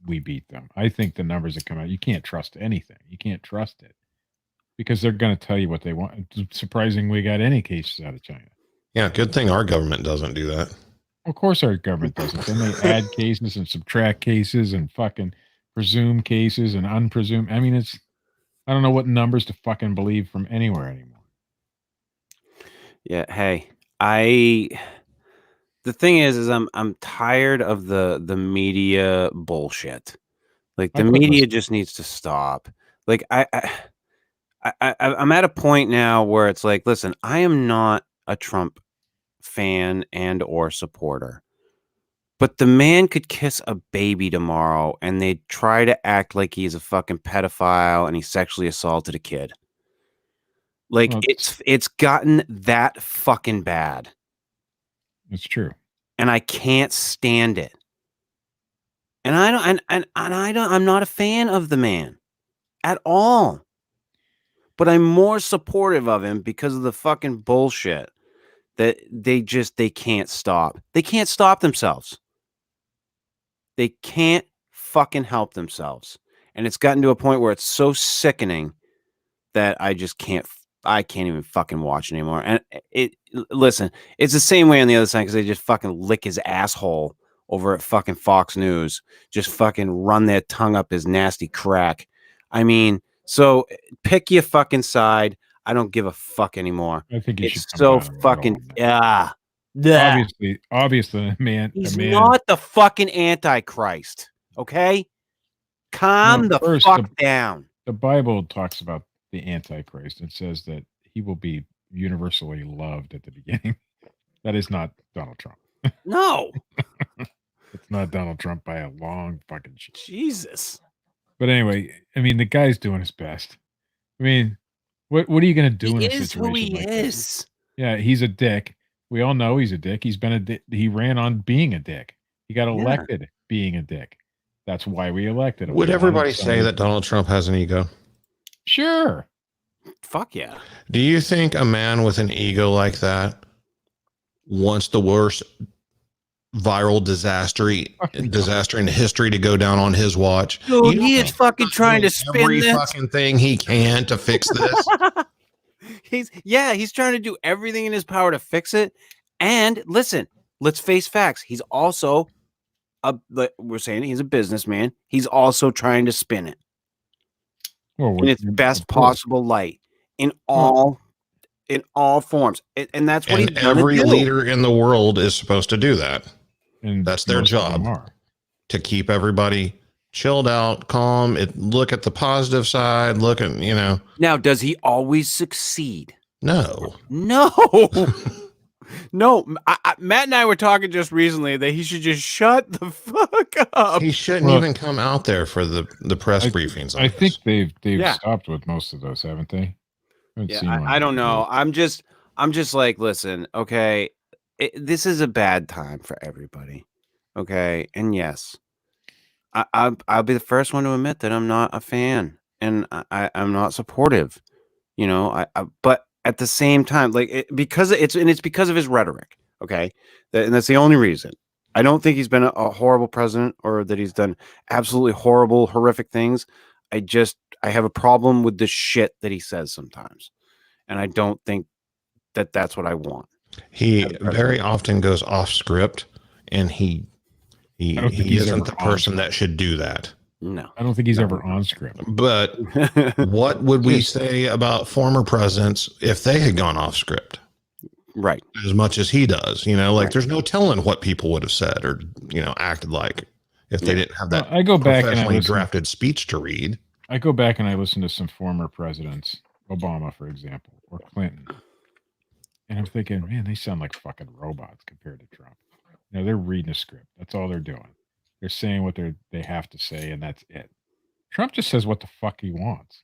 Speaker 1: we beat them. I think the numbers that come out, you can't trust anything. You can't trust it. Because they're going to tell you what they want. It's surprising we got any cases out of China.
Speaker 5: Yeah, good thing our government doesn't do that.
Speaker 1: Of course our government doesn't. Then they add cases and subtract cases and fucking presume cases and unpresumed. I mean, I don't know what numbers to fucking believe from anywhere anymore.
Speaker 6: Yeah. Hey, the thing is I'm tired of the media bullshit. Like the media just needs to stop. Like I'm at a point now where it's like, listen, I am not a Trump fan and or supporter, But the man could kiss a baby tomorrow and they'd try to act like he's a fucking pedophile and he sexually assaulted a kid. Like
Speaker 1: Well,
Speaker 6: it's gotten that fucking bad.
Speaker 1: It's true.
Speaker 6: And I can't stand it. And I'm not a fan of the man at all. But I'm more supportive of him because of the fucking bullshit that they can't stop. They can't stop themselves. They can't fucking help themselves. And it's gotten to a point where it's so sickening that I can't even fucking watch anymore. And listen, it's the same way on the other side because they just fucking lick his asshole over at fucking Fox News. Just fucking run their tongue up his nasty crack. I mean, so pick your fucking side. I don't give a fuck anymore.
Speaker 1: I think
Speaker 6: it's so fucking
Speaker 1: Obviously, man.
Speaker 6: He's not the fucking Antichrist. Okay, calm the fuck down.
Speaker 1: The Bible talks about the Antichrist. It says that he will be universally loved at the beginning. That is not Donald Trump.
Speaker 6: No,
Speaker 1: it's not Donald Trump by a long fucking shot.
Speaker 6: Jesus.
Speaker 1: But anyway, I mean, the guy's doing his best. I mean, what are you going to do in a situation
Speaker 6: who he
Speaker 1: like
Speaker 6: is.
Speaker 1: This? Yeah, he's a dick. We all know he's a dick. He's been a dick. He ran on being a dick. He got elected being a dick. That's why we elected him.
Speaker 5: Would everybody say that Donald Trump has an ego?
Speaker 1: Sure.
Speaker 6: Fuck yeah.
Speaker 5: Do you think a man with an ego like that wants the worst viral disaster in history to go down on his watch?
Speaker 6: Dude, he is fucking trying to spin
Speaker 5: every fucking thing he can to fix this.
Speaker 6: He's trying to do everything in his power to fix it. And listen, let's face facts. He's also we're saying he's a businessman. He's also trying to spin it in its best possible light in all forms. And that's what he's
Speaker 5: every leader in the world is supposed to do that. And that's their job, to keep everybody chilled out, calm, look at the positive side, look at,
Speaker 6: Now, does he always succeed?
Speaker 5: No.
Speaker 6: No. Matt and I were talking just recently that he should just shut the fuck up.
Speaker 5: He shouldn't even come out there for the press briefings.
Speaker 1: I think they've stopped with most of those, haven't they?
Speaker 6: I don't know. I'm just like, listen, okay, this is a bad time for everybody. Okay. And yes, I'll be the first one to admit that I'm not a fan and I'm not supportive, but at the same time, like because it's because of his rhetoric. Okay. And that's the only reason. I don't think he's been a horrible president or that he's done absolutely horrible, horrific things. I have a problem with the shit that he says sometimes. And I don't think that that's what I want.
Speaker 5: He very often goes off script, and he isn't the person that should do that.
Speaker 6: No,
Speaker 1: I don't think he's ever on script.
Speaker 5: But what would we say about former presidents if they had gone off script?
Speaker 6: Right.
Speaker 5: As much as he does, there's no telling what people would have said or, acted like if they didn't have that
Speaker 1: I go back
Speaker 5: professionally drafted speech to read.
Speaker 1: I go back and I listen to some former presidents, Obama, for example, or Clinton. And I'm thinking, man, they sound like fucking robots compared to Trump. They're reading a script. That's all they're doing. They're saying what they have to say, and that's it. Trump just says what the fuck he wants.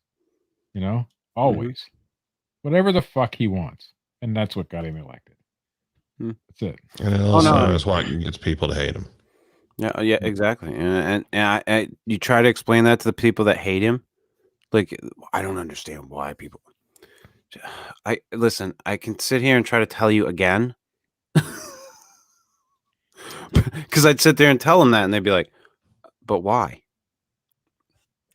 Speaker 1: Always. Whatever the fuck he wants. And that's what got him elected. That's it.
Speaker 5: And it also is what gets people to hate him.
Speaker 6: Yeah, exactly. And you try to explain that to the people that hate him. Like, I don't understand why people. Listen, I can sit here and try to tell you again. Because I'd sit there and tell them that, and they'd be like, but why?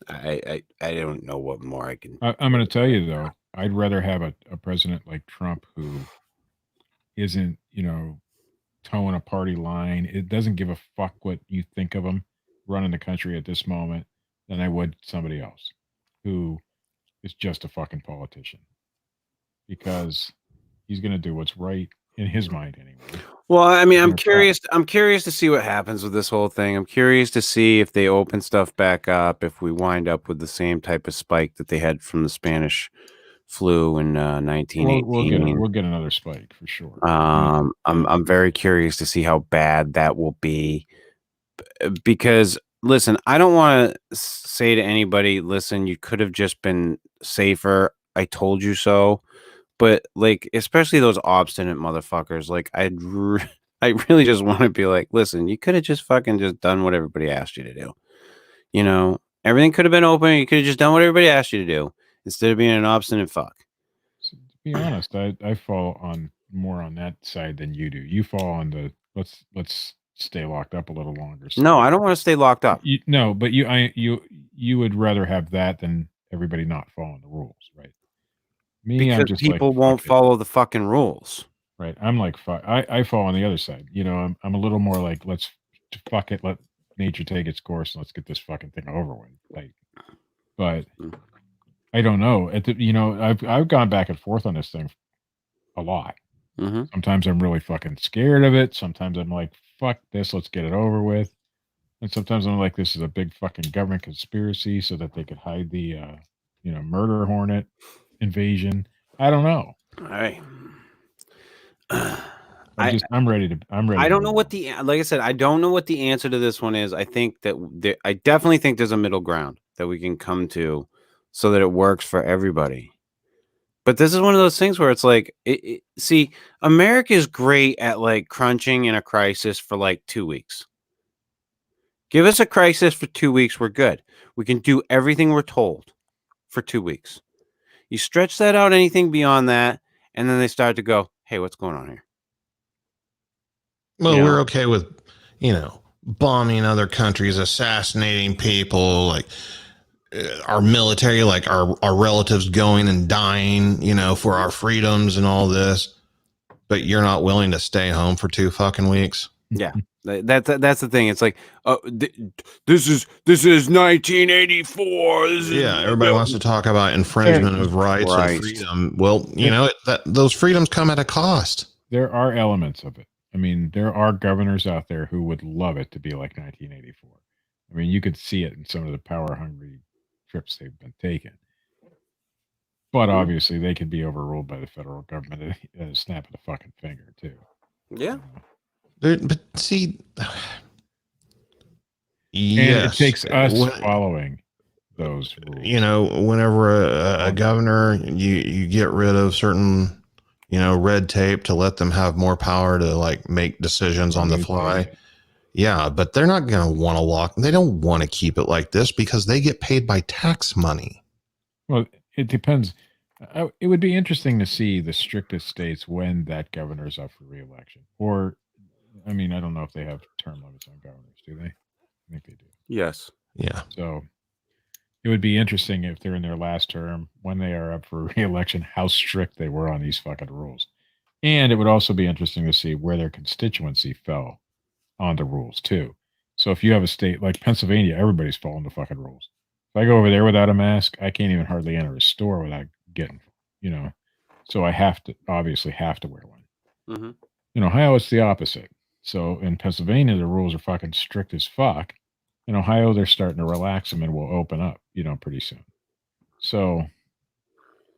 Speaker 6: I don't know what more I can.
Speaker 1: I'm going to tell you, though, I'd rather have a president like Trump who isn't, towing a party line. It doesn't give a fuck what you think of him running the country at this moment than I would somebody else who is just a fucking politician, because he's going to do what's right in his mind anyway.
Speaker 6: Well, I mean, I'm curious to see what happens with this whole thing. I'm curious to see if they open stuff back up, if we wind up with the same type of spike that they had from the Spanish flu in 1918.
Speaker 1: We'll get another spike for sure.
Speaker 6: I'm very curious to see how bad that will be, because listen, I don't want to say to anybody, listen, you could have just been safer. I told you so. But like, especially those obstinate motherfuckers, like I really just want to be like, listen, you could have just fucking just done what everybody asked you to do. You know, everything could have been open. You could have just done what everybody asked you to do instead of being an obstinate fuck.
Speaker 1: So, to be honest, I fall on more on that side than you do. You fall on the let's stay locked up a little longer.
Speaker 6: No, I don't want to stay locked up.
Speaker 1: No, but you would rather have that than everybody not following the rules, right? Me,
Speaker 6: because
Speaker 1: I'm just
Speaker 6: people
Speaker 1: like,
Speaker 6: won't follow the fucking rules.
Speaker 1: Right. I'm like, I fall on the other side. You know, I'm a little more like, let's fuck it. Let nature take its course. And let's get this fucking thing over with. Like, but I don't know. I've gone back and forth on this thing a lot.
Speaker 6: Mm-hmm.
Speaker 1: Sometimes I'm really fucking scared of it. Sometimes I'm like, fuck this. Let's get it over with. And sometimes I'm like, this is a big fucking government conspiracy so that they could hide the, murder hornet invasion. I don't know.
Speaker 6: All right.
Speaker 1: I'm ready.
Speaker 6: I don't know what like I said, I don't know what the answer to this one is. I think that I definitely think there's a middle ground that we can come to so that it works for everybody. But this is one of those things where it's like, see, America is great at like crunching in a crisis for like 2 weeks. Give us a crisis for 2 weeks. We're good. We can do everything we're told for 2 weeks. You stretch that out anything beyond that, and then they start to go, hey, what's going on here?
Speaker 5: Well, we're okay with, bombing other countries, assassinating people, like our military, like our relatives going and dying, for our freedoms and all this. But you're not willing to stay home for 2 fucking weeks.
Speaker 6: Yeah. That's the thing. It's like, this is 1984.
Speaker 5: Everybody wants to talk about infringement of rights and freedom. Well, those freedoms come at a cost.
Speaker 1: There are elements of it. I mean, there are governors out there who would love it to be like 1984. I mean, you could see it in some of the power-hungry trips they've been taking. But obviously, they could be overruled by the federal government at a snap of the fucking finger, too.
Speaker 6: Yeah.
Speaker 5: But see,
Speaker 1: it takes us following those rules.
Speaker 5: Whenever a governor, you get rid of certain, red tape to let them have more power to like make decisions on the fly. Yeah, but they're not going to want to lock. They don't want to keep it like this because they get paid by tax money.
Speaker 1: Well, it depends. It would be interesting to see the strictest states when that governor's up for re-election. Or, I mean, I don't know if they have term limits on governors, do they? I think they do.
Speaker 6: Yes.
Speaker 5: Yeah.
Speaker 1: So it would be interesting if they're in their last term, when they are up for re-election, how strict they were on these fucking rules. And it would also be interesting to see where their constituency fell on the rules too. So if you have a state like Pennsylvania, everybody's following the fucking rules. If I go over there without a mask, I can't even hardly enter a store without getting, so I obviously have to wear one.
Speaker 6: Mm-hmm.
Speaker 1: In Ohio, it's the opposite. So in Pennsylvania, the rules are fucking strict as fuck. In Ohio, they're starting to relax them and will open up, pretty soon. So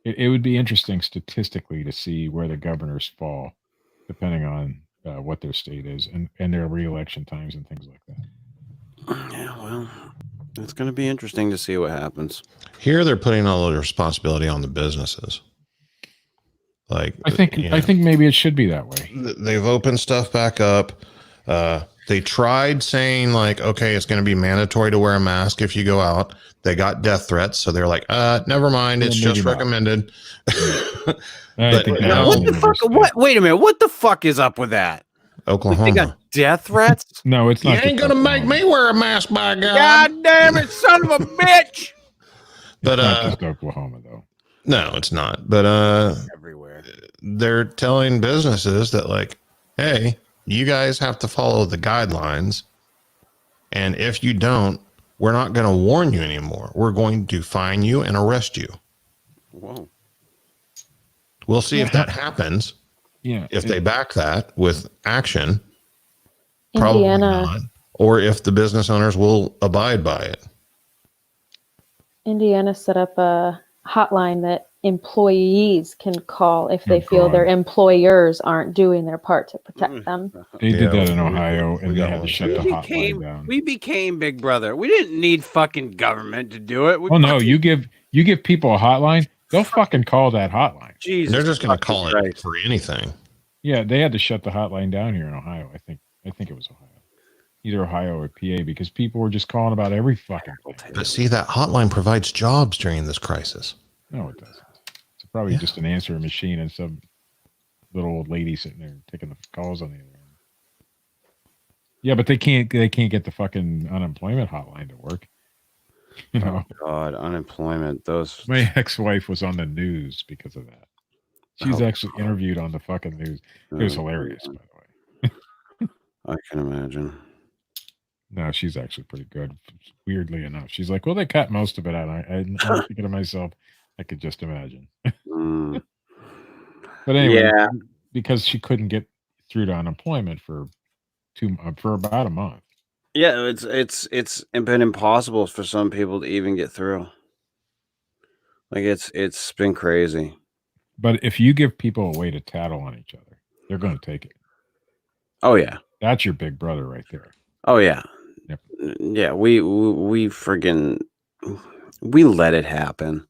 Speaker 1: it would be interesting statistically to see where the governors fall, depending on what their state is and their re-election times and things like that.
Speaker 6: Yeah, well, it's going to be interesting to see what happens.
Speaker 5: Here, they're putting all the responsibility on the businesses. Like,
Speaker 1: I think maybe it should be that way.
Speaker 5: They've opened stuff back up. They tried saying like, okay, it's going to be mandatory to wear a mask if you go out. They got death threats, so they're like, never mind, it's just recommended.
Speaker 6: What the fuck? Wait a minute, what the fuck is up with that?
Speaker 5: Oklahoma.
Speaker 6: They got death threats?
Speaker 1: No, it's not.
Speaker 5: You ain't gonna make me wear a mask, by God.
Speaker 6: God damn it, son of a bitch!
Speaker 1: But not just Oklahoma, though.
Speaker 5: No, it's not. But
Speaker 6: everywhere.
Speaker 5: They're telling businesses that like, hey, you guys have to follow the guidelines, and if you don't, we're not going to warn you anymore. We're going to fine you and arrest you.
Speaker 6: Whoa.
Speaker 5: We'll see if that happens.
Speaker 1: Yeah.
Speaker 5: If they back that with action,
Speaker 3: Indiana.
Speaker 5: probably not. Or if the business owners will abide by it.
Speaker 3: Indiana set up a hotline that employees can call if they
Speaker 1: Oh,
Speaker 3: feel their
Speaker 1: God.
Speaker 3: employers aren't doing their part to protect them.
Speaker 1: They did that in
Speaker 5: we-
Speaker 1: Ohio,
Speaker 5: we
Speaker 1: and they
Speaker 5: got
Speaker 1: had to
Speaker 5: one.
Speaker 1: shut the hotline down.
Speaker 6: We became Big Brother. We didn't need fucking government to do it. We
Speaker 1: Oh no,
Speaker 6: fucking-
Speaker 1: you give people a hotline, they'll fucking call that hotline.
Speaker 6: Jesus,
Speaker 5: They're just going to
Speaker 6: fucking
Speaker 5: call it
Speaker 6: Christ.
Speaker 5: for anything.
Speaker 1: Yeah, they had to shut the hotline down here in Ohio. I think it was Ohio, either Ohio or PA, because people were just calling about every fucking thing.
Speaker 5: But see, that hotline provides jobs during this crisis.
Speaker 1: No, it doesn't. It's probably just an answering machine and some little old lady sitting there taking the calls on the other end. Yeah, but they can't get the fucking unemployment hotline to work. You know,
Speaker 6: God, unemployment. Those
Speaker 1: my ex-wife was on the news because of that. She's actually interviewed on the fucking news. It was hilarious, by the way.
Speaker 6: I can imagine.
Speaker 1: No, she's actually pretty good. Weirdly enough, she's like, "Well, they cut most of it out." I'm thinking to myself, I could just imagine.
Speaker 6: Mm.
Speaker 1: But anyway,
Speaker 6: Yeah.
Speaker 1: because she couldn't get through to unemployment for about a month.
Speaker 6: Yeah, it's been impossible for some people to even get through. Like it's been crazy.
Speaker 1: But if you give people a way to tattle on each other, they're going to take it.
Speaker 6: Oh yeah.
Speaker 1: That's your big brother right there.
Speaker 6: Oh yeah.
Speaker 1: Yep.
Speaker 6: Yeah, we friggin' we let it happen.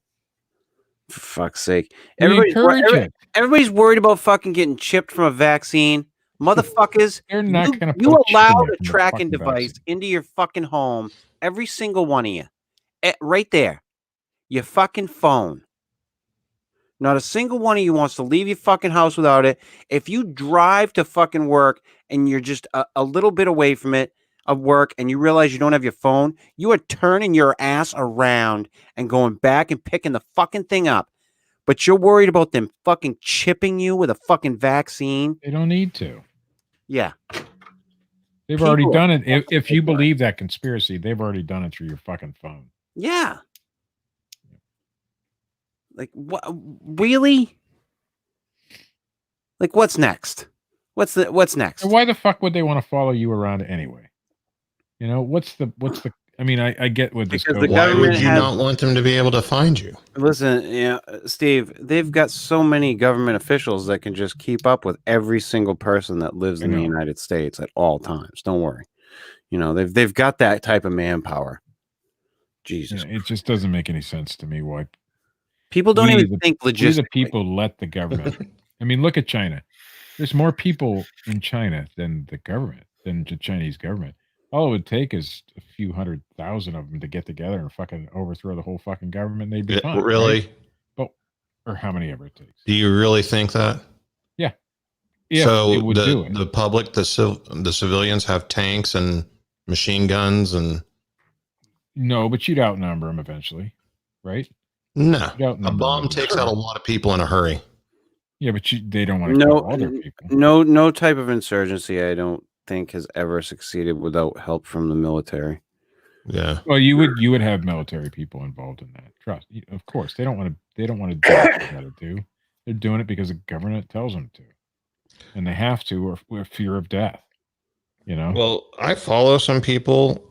Speaker 6: For fuck's sake.
Speaker 1: We encourage it.
Speaker 6: Everybody's worried about fucking getting chipped from a vaccine. Motherfuckers,
Speaker 1: They're not going to.
Speaker 6: you allowed a tracking device into your fucking home, every single one of you. Right there. Your fucking phone. Not a single one of you wants to leave your fucking house without it. If you drive to fucking work and you're just a little bit away from it, of work, and you realize you don't have your phone, you are turning your ass around and going back and picking the fucking thing up. But you're worried about them fucking chipping you with a fucking vaccine.
Speaker 1: They don't need to.
Speaker 6: Yeah.
Speaker 1: They've already done it. If you believe that conspiracy, they've already done it through your fucking phone.
Speaker 6: Yeah. Like, what? Really? Like, what's next? What's next?
Speaker 1: And why the fuck would they want to follow you around anyway? You know, what's the I mean, I get what this
Speaker 6: Because the
Speaker 5: Why would
Speaker 6: government
Speaker 5: you
Speaker 6: has-
Speaker 5: not want them to be able to find you?
Speaker 6: Listen, Steve, they've got so many government officials that can just keep up with every single person that lives in the United States at all times. Don't worry. You know, they've got that type of manpower. Jesus.
Speaker 1: It just doesn't make any sense to me why
Speaker 6: People don't
Speaker 1: we,
Speaker 6: even
Speaker 1: the-
Speaker 6: think
Speaker 1: we
Speaker 6: logistically.
Speaker 1: the people let the government. I mean, look at China. There's more people in China than the government, than the Chinese government. All it would take is a few 100,000 of them to get together and fucking overthrow the whole fucking government. They'd be fine.
Speaker 5: Really?
Speaker 1: Right? But, or how many ever it takes.
Speaker 5: Do you really think that?
Speaker 1: Yeah. If
Speaker 5: So
Speaker 1: they would do it.
Speaker 5: the public, the civilians have tanks and machine guns and
Speaker 1: No, but you'd outnumber them eventually, right?
Speaker 5: no.
Speaker 1: You'd outnumber
Speaker 5: A bomb
Speaker 1: them.
Speaker 5: takes out a lot of people in a hurry.
Speaker 1: Yeah, but they don't want to kill all their people.
Speaker 6: No type of insurgency, I don't think, has ever succeeded without help from the military.
Speaker 5: Yeah.
Speaker 1: Well, you would have military people involved in that. Trust, of course, they don't want to do what they got to do. They're doing it because the government tells them to, and they have to, or with fear of death. You know.
Speaker 5: Well, I follow some people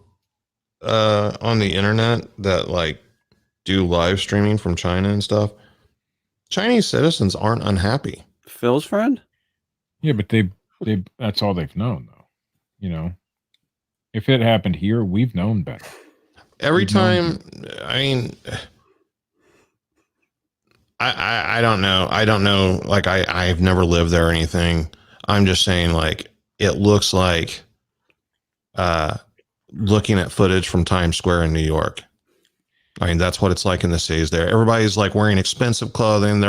Speaker 5: on the internet that like do live streaming from China and stuff. Chinese citizens aren't unhappy.
Speaker 6: Phil's friend?
Speaker 1: Yeah, but they that's all they've known, though. You know, if it happened here, we've known better.
Speaker 5: Every time, I mean, I don't know. I don't know. Like I've never lived there or anything. I'm just saying, like, it looks like looking at footage from Times Square in New York. I mean, that's what it's like in the cities there. Everybody's like wearing expensive clothing.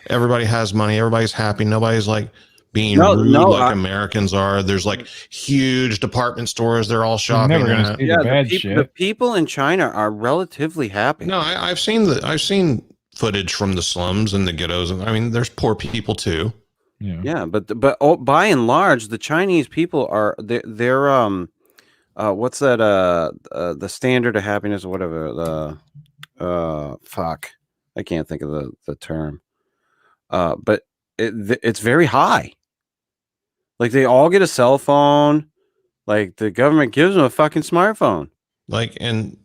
Speaker 5: Everybody has money. Everybody's happy. Nobody's like being rude like Americans are. There's like huge department stores. They're all shopping.
Speaker 1: Never gonna see the bad shit.
Speaker 6: The people in China are relatively happy.
Speaker 5: No, I've seen footage from the slums and the ghettos. I mean, there's poor people too.
Speaker 6: Yeah, but by and large, the Chinese people are they're what's that the standard of happiness or whatever, fuck, I can't think of the term, but it's very high. Like, they all get a cell phone. Like, the government gives them a fucking smartphone.
Speaker 5: Like, and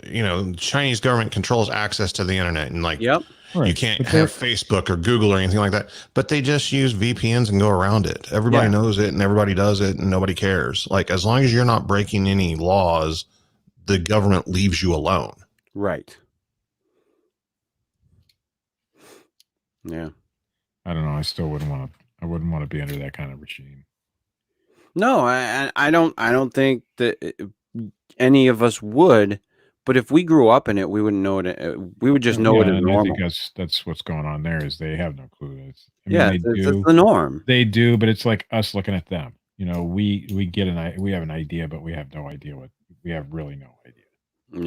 Speaker 5: you know, the Chinese government controls access to the internet, and like,
Speaker 6: yep,
Speaker 1: Right.
Speaker 5: You can't
Speaker 1: But
Speaker 5: have Facebook or Google or anything like that. But they just use VPNs and go around it. Everybody knows it and everybody does it and nobody cares. Like, as long as you're not breaking any laws, the government leaves you alone.
Speaker 6: Right. Yeah.
Speaker 1: I don't know. I still wouldn't want to. I wouldn't want to be under that kind of regime.
Speaker 6: No, I don't think that any of us would. But if we grew up in it, we wouldn't know it. We would just know it as
Speaker 1: and
Speaker 6: normal.
Speaker 1: I think that's what's going on there. Is they have no clue.
Speaker 6: That's the norm.
Speaker 1: They do, but it's like us looking at them. You know, we have an idea, but we have no idea we have really no idea.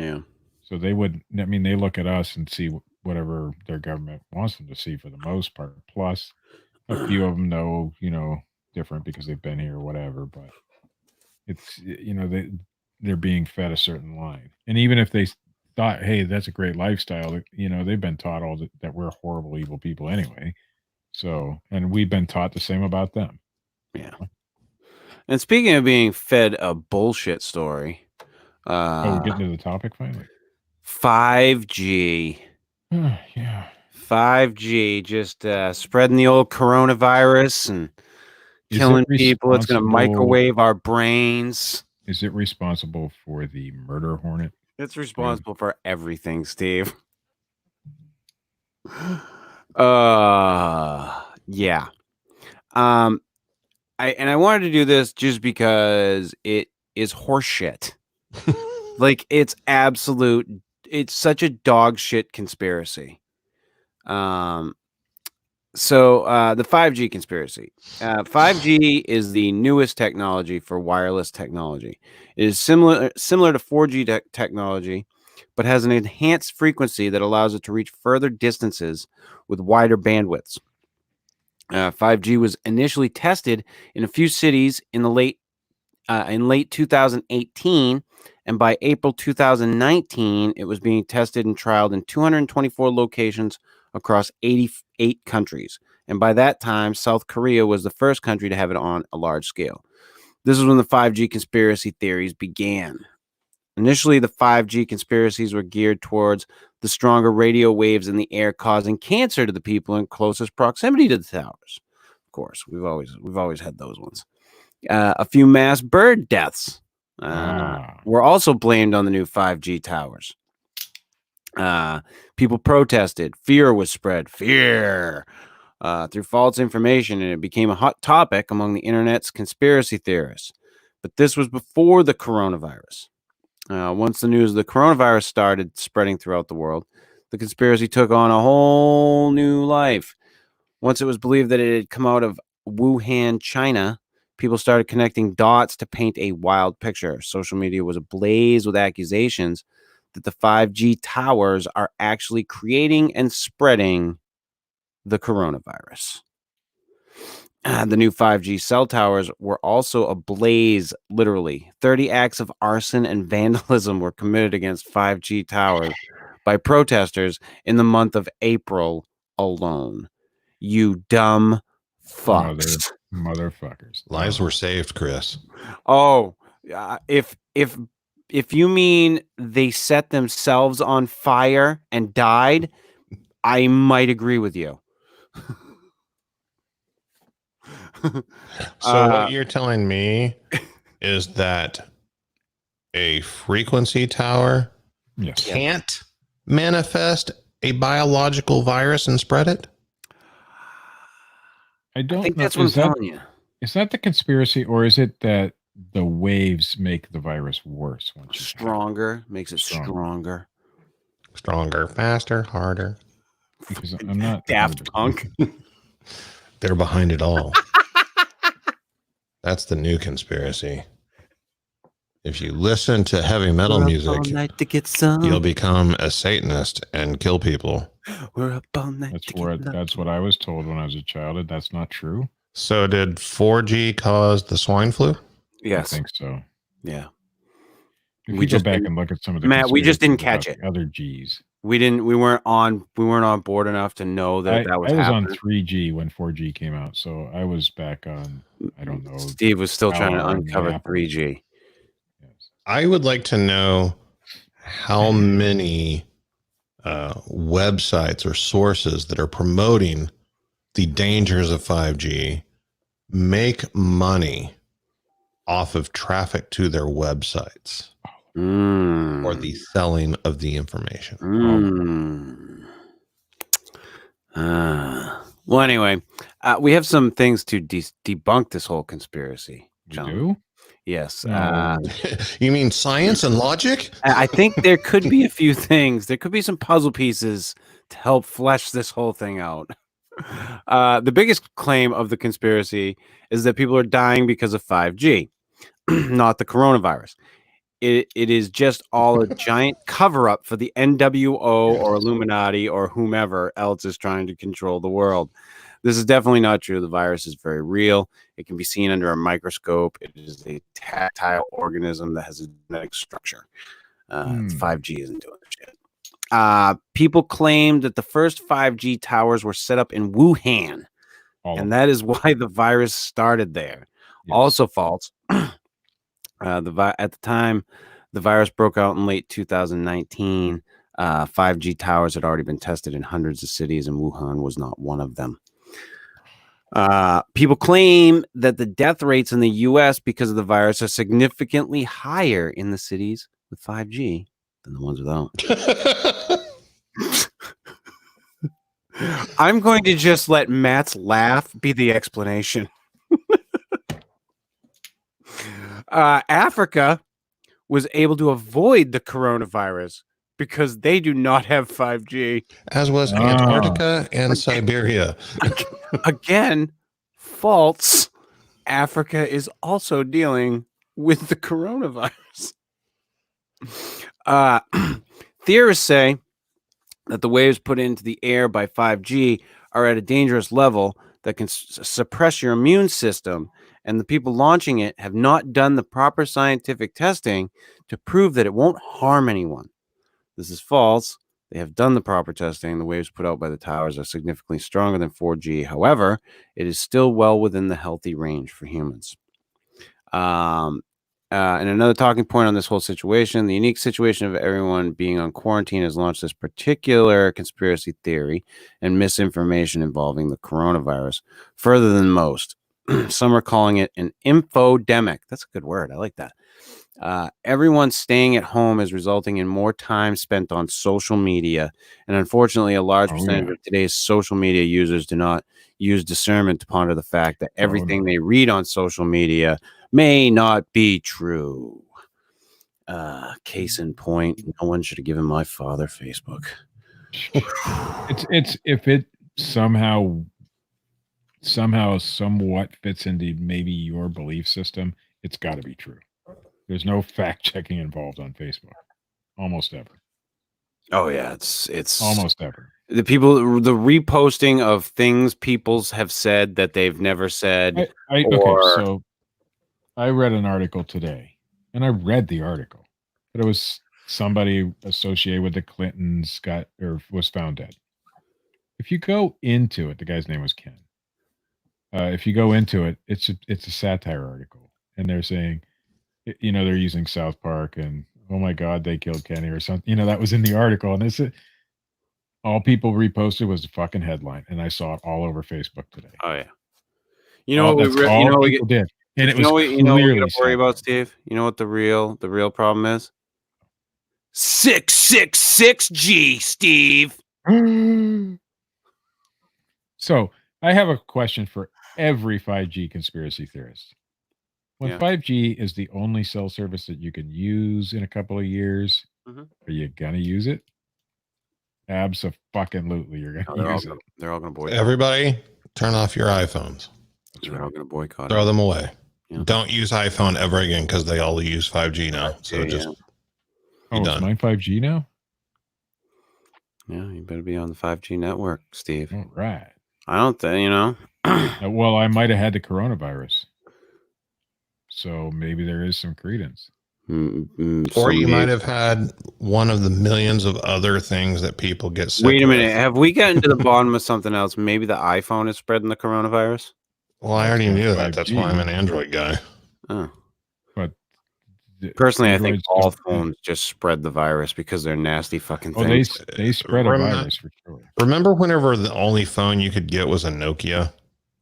Speaker 6: Yeah.
Speaker 1: So they would. I mean, they look at us and see whatever their government wants them to see for the most part. Plus, a few of them know, different because they've been here or whatever. But it's they're being fed a certain line, and even if they thought, hey, that's a great lifestyle, they've been taught that we're horrible, evil people anyway. So, and we've been taught the same about them.
Speaker 6: Yeah. And speaking of being fed a bullshit story,
Speaker 1: we're getting to the topic finally.
Speaker 6: 5G.
Speaker 1: Yeah.
Speaker 6: 5G just spreading the old coronavirus and killing people. It's going to microwave our brains.
Speaker 1: Is it responsible for the murder hornet?
Speaker 6: It's responsible for everything, Steve. Yeah. I wanted to do this just because it is horseshit. Like, it's such a dog shit conspiracy. So the 5G conspiracy. 5G is the newest technology for wireless technology. It is similar to 4G technology, but has an enhanced frequency that allows it to reach further distances with wider bandwidths. 5G was initially tested in a few cities in late 2018, and by April 2019, it was being tested and trialed in 224 locations across 88 countries. And by that time, South Korea was the first country to have it on a large scale. This is when the 5G conspiracy theories began. Initially, the 5G conspiracies were geared towards the stronger radio waves in the air causing cancer to the people in closest proximity to the towers. Of course, we've always had those ones. A few mass bird deaths were also blamed on the new 5G towers. People protested. Fear was spread. Fear through false information, and it became a hot topic among the internet's conspiracy theorists. But this was before the coronavirus. Once the news of the coronavirus started spreading throughout the world, the conspiracy took on a whole new life. Once it was believed that it had come out of Wuhan, China, people started connecting dots to paint a wild picture. Social media was ablaze with accusations that the 5G towers are actually creating and spreading the coronavirus. The new 5G cell towers were also ablaze, literally. 30 acts of arson and vandalism were committed against 5G towers by protesters in the month of April alone. You dumb fucks.
Speaker 1: Motherfuckers.
Speaker 5: Lives were saved, Chris.
Speaker 6: Oh, if you mean they set themselves on fire and died, I might agree with you.
Speaker 5: So what you're telling me is that a frequency tower can't manifest a biological virus and spread it?
Speaker 1: I think
Speaker 6: that's what I'm telling you.
Speaker 1: Is that the conspiracy, or is it that the waves make the virus worse?
Speaker 6: Makes it stronger.
Speaker 5: Stronger, faster, harder.
Speaker 1: Because I'm not
Speaker 6: Daft Punk.
Speaker 5: They're behind it all. That's the new conspiracy. If you listen to heavy metal music, you'll become a Satanist and kill people.
Speaker 6: We're up all night.
Speaker 1: That's what I was told when I was a child. That's not true.
Speaker 5: So did 4G cause the swine flu?
Speaker 6: Yes.
Speaker 1: I think so.
Speaker 6: Yeah.
Speaker 1: If we go back and look at some of the
Speaker 6: Matt, we just didn't catch it.
Speaker 1: Other G's.
Speaker 6: We weren't on board enough to know that was happening.
Speaker 1: I was on 3G when 4G came out, so I was back on, I don't know.
Speaker 6: Steve was still trying to uncover 3G.
Speaker 5: I would like to know how many websites or sources that are promoting the dangers of 5G make money off of traffic to their websites or the selling of the information.
Speaker 6: Well, anyway, we have some things to debunk this whole conspiracy.
Speaker 1: You
Speaker 6: John.
Speaker 1: do?
Speaker 6: Yes.
Speaker 1: No.
Speaker 5: You mean science and logic?
Speaker 6: I think there could be a few things. There could be some puzzle pieces to help flesh this whole thing out. The biggest claim of the conspiracy is that people are dying because of 5G, not the coronavirus. It is just all a giant cover-up for the NWO or Illuminati or whomever else is trying to control the world. This is definitely not true. The virus is very real. It can be seen under a microscope. It is a tactile organism that has a genetic structure. 5G isn't doing shit. People claim that the first 5G towers were set up in Wuhan, and that is why the virus started there. Yes. Also false. At the time the virus broke out in late 2019, 5G towers had already been tested in hundreds of cities, and Wuhan was not one of them. People claim that the death rates in the U.S. because of the virus are significantly higher in the cities with 5G than the ones without. I'm going to just let Matt's laugh be the explanation. Africa was able to avoid the coronavirus because they do not have 5G.
Speaker 5: As was Antarctica and Siberia.
Speaker 6: Again, false. Africa is also dealing with the coronavirus. Theorists say that the waves put into the air by 5G are at a dangerous level that can suppress your immune system, and the people launching it have not done the proper scientific testing to prove that it won't harm anyone. This is false. They have done the proper testing. The waves put out by the towers are significantly stronger than 4G. However, it is still well within the healthy range for humans. And another talking point on this whole situation, the unique situation of everyone being on quarantine has launched this particular conspiracy theory and misinformation involving the coronavirus further than most. Some are calling it an infodemic. That's a good word. I like that. Everyone staying at home is resulting in more time spent on social media. And unfortunately, a large percentage of today's social media users do not use discernment to ponder the fact that everything they read on social media may not be true. Case in point, no one should have given my father Facebook.
Speaker 1: It's if it somewhat fits into maybe your belief system, it's got to be true. There's no fact checking involved on Facebook, almost ever.
Speaker 6: Oh yeah, it's
Speaker 1: almost ever.
Speaker 6: The reposting of things people's have said that they've never said.
Speaker 1: Okay, so I read an article today, and I read the article, but it was somebody associated with the Clintons was found dead. If you go into it, the guy's name was Ken. If you go into it, it's a satire article, and they're saying, they're using South Park and oh my God, they killed Kenny or something. That was in the article, and it's all people reposted was the fucking headline, and I saw it all over Facebook today.
Speaker 6: Oh yeah, we
Speaker 1: did, and it was
Speaker 6: what we gotta worry about, Steve. You know what the real problem is? 666G, Steve.
Speaker 1: So I have a question for every 5G conspiracy theorist. When 5G is the only cell service that you can use in a couple of years, are you gonna use it? Absolutely, you're gonna use it.
Speaker 6: They're all gonna boycott.
Speaker 5: Everybody, turn off your iPhones.
Speaker 6: They're all gonna boycott.
Speaker 5: Throw them away. Yeah. Don't use iPhone ever again because they all use 5G now. So just
Speaker 1: is mine 5G now?
Speaker 6: Yeah, you better be on the 5G network, Steve.
Speaker 1: All right.
Speaker 6: I don't think
Speaker 1: Well, I might have had the coronavirus. So maybe there is some credence.
Speaker 5: Or you might have had one of the millions of other things that people get sick
Speaker 6: Wait a minute. Have we gotten to the bottom of something else? Maybe the iPhone is spreading the coronavirus?
Speaker 5: Well, I already knew that. That's why I'm an Android guy.
Speaker 6: Oh.
Speaker 1: But
Speaker 6: Personally, I think
Speaker 1: Androids
Speaker 6: all
Speaker 1: don't-
Speaker 6: phones just spread the virus because they're nasty fucking
Speaker 1: Oh,
Speaker 6: things.
Speaker 1: they spread a
Speaker 5: Rem-
Speaker 1: virus for sure.
Speaker 5: Remember whenever the only phone you could get was a Nokia?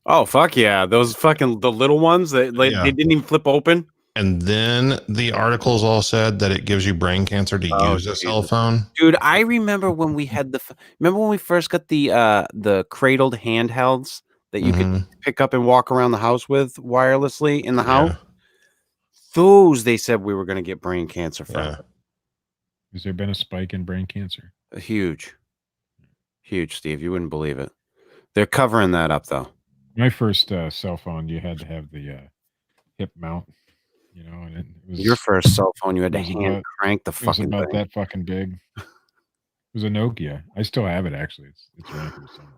Speaker 6: Oh fuck yeah, those fucking the little ones that like,
Speaker 5: Yeah.
Speaker 6: they didn't even flip open.
Speaker 5: And then the articles all said that it gives you brain cancer to
Speaker 6: Oh,
Speaker 5: use a cell
Speaker 6: Jesus.
Speaker 5: phone.
Speaker 6: Dude, I remember when we had remember when we first got the cradled handhelds that you could
Speaker 5: Mhm.
Speaker 6: pick up and walk around the house with wirelessly in the house.
Speaker 5: Yeah.
Speaker 6: Those they said we were going to get brain cancer from.
Speaker 5: Yeah.
Speaker 1: Has there been a spike in brain cancer?
Speaker 6: Huge, Steve. You wouldn't believe it. They're covering that up though.
Speaker 1: My first cell phone, you had to have the hip mount, you know, and it was
Speaker 6: Your first cell phone, you had to
Speaker 1: it was
Speaker 6: hand
Speaker 1: about-
Speaker 6: crank the
Speaker 1: it was
Speaker 6: fucking
Speaker 1: about
Speaker 6: thing.
Speaker 1: that fucking big. It was a Nokia. I still have it actually. It's around here somewhere.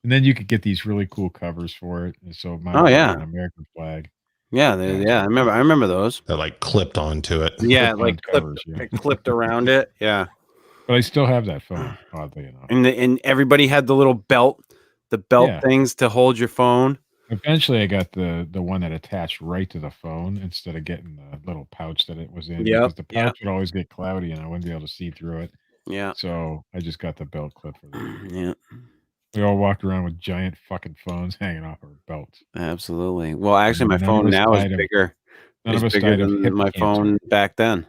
Speaker 1: And then you could get these really cool covers for it. And so mine
Speaker 6: Oh,
Speaker 1: was
Speaker 6: yeah.
Speaker 1: an American flag.
Speaker 6: Yeah,
Speaker 1: Yeah.
Speaker 6: I remember those.
Speaker 5: That like clipped onto it.
Speaker 6: Yeah,
Speaker 1: Clip-on
Speaker 6: like
Speaker 1: covers, yeah.
Speaker 6: it clipped around it. Yeah.
Speaker 1: But I still have that phone, oddly enough.
Speaker 6: And everybody had the little belt,
Speaker 1: Yeah.
Speaker 6: things to hold your phone.
Speaker 1: Eventually, I got the one that attached right to the phone instead of getting the little pouch that it was in.
Speaker 6: Yep,
Speaker 1: Because the
Speaker 6: yep.
Speaker 1: pouch would always get cloudy and I wouldn't be able to see through it.
Speaker 6: Yeah.
Speaker 1: So I just got the belt clip for that.
Speaker 6: Yeah.
Speaker 1: We all walked around with giant fucking phones hanging off our belts.
Speaker 6: Absolutely. Well, actually, my
Speaker 1: None of
Speaker 6: phone
Speaker 1: us
Speaker 6: now is
Speaker 1: died of-
Speaker 6: bigger.
Speaker 1: None
Speaker 6: It's
Speaker 1: of us
Speaker 6: bigger
Speaker 1: died of
Speaker 6: than
Speaker 1: hip
Speaker 6: my
Speaker 1: cancer.
Speaker 6: phone back then.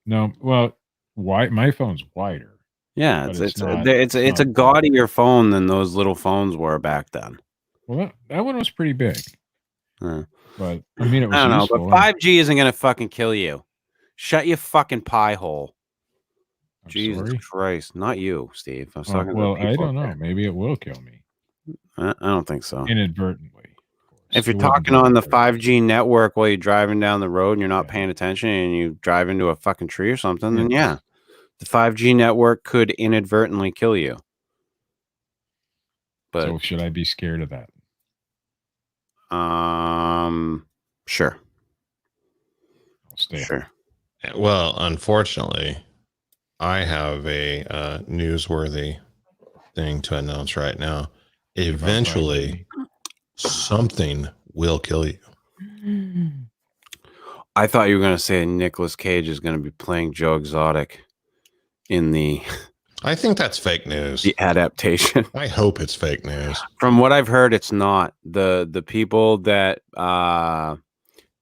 Speaker 1: No, well, why my phone's wider.
Speaker 6: Yeah,
Speaker 1: But
Speaker 6: it's
Speaker 1: not-
Speaker 6: it's a
Speaker 1: not big.
Speaker 6: gaudier phone than those little phones were back then.
Speaker 1: Well, that one was pretty big.
Speaker 6: Huh.
Speaker 1: But I mean, it was
Speaker 6: I don't know,
Speaker 1: useful.
Speaker 6: but 5G isn't gonna fucking kill you. Shut your fucking pie hole.
Speaker 1: I'm
Speaker 6: Jesus
Speaker 1: sorry.
Speaker 6: Christ, not you, Steve. I was
Speaker 1: Oh,
Speaker 6: talking to the
Speaker 1: well, I
Speaker 6: people
Speaker 1: don't
Speaker 6: out
Speaker 1: know. Maybe it will kill me
Speaker 6: there. I don't think so.
Speaker 1: inadvertently. Of course.
Speaker 6: If you're
Speaker 1: It wouldn't
Speaker 6: talking
Speaker 1: be
Speaker 6: on the
Speaker 1: inadvertent.
Speaker 6: 5G network while you're driving down the road and you're not
Speaker 1: Yeah.
Speaker 6: paying attention and you drive into a fucking tree or something, then
Speaker 1: Yeah.
Speaker 6: yeah, the 5G network could inadvertently kill you. But
Speaker 1: So should I be scared of that?
Speaker 6: sure,
Speaker 1: I'll stay.
Speaker 6: sure.
Speaker 5: Well, unfortunately, I have a newsworthy thing to announce right now. Eventually, something will kill you.
Speaker 6: I thought you were going to say Nicolas Cage is going to be playing Joe Exotic in the
Speaker 5: I think that's fake news.
Speaker 6: adaptation.
Speaker 5: I hope it's fake news.
Speaker 6: From what I've heard, it's not. The people that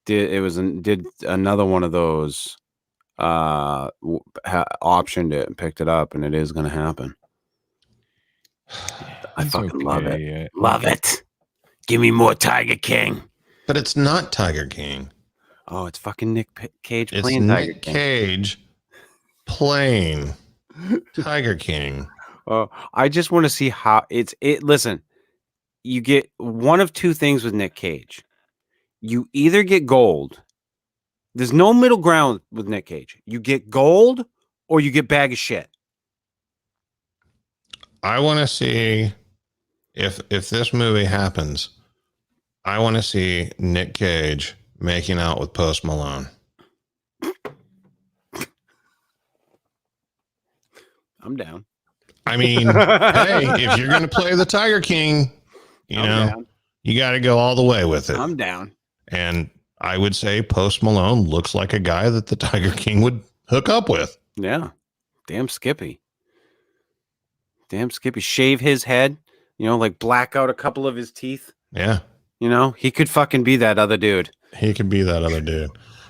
Speaker 6: did another one of those optioned it and picked it up, and it is going to happen. I
Speaker 1: It's
Speaker 6: fucking love it.
Speaker 1: okay.
Speaker 6: Love it. Give me more Tiger King.
Speaker 5: But it's not Tiger King.
Speaker 6: Oh, it's fucking Nick Cage
Speaker 5: It's
Speaker 6: playing Tiger
Speaker 5: Nick
Speaker 6: King.
Speaker 5: Cage playing Tiger King.
Speaker 6: Oh, I just want to see how it. Listen, you get one of two things with Nick Cage. You either get gold. There's no middle ground with Nick Cage. You get gold or you get bag of shit.
Speaker 5: I want to see if this movie happens. I want to see Nick Cage making out with Post Malone.
Speaker 6: I'm down.
Speaker 5: I mean, hey, if you're going to play the Tiger King, you
Speaker 6: I'm
Speaker 5: know,
Speaker 6: down.
Speaker 5: you got to go all the way with it.
Speaker 6: I'm down.
Speaker 5: And I would say Post Malone looks like a guy that the Tiger King would hook up with.
Speaker 6: Yeah. Damn Skippy. Damn Skippy. Shave his head, like black out a couple of his teeth.
Speaker 5: Yeah,
Speaker 6: He could fucking be that other dude.
Speaker 5: he could be that other dude.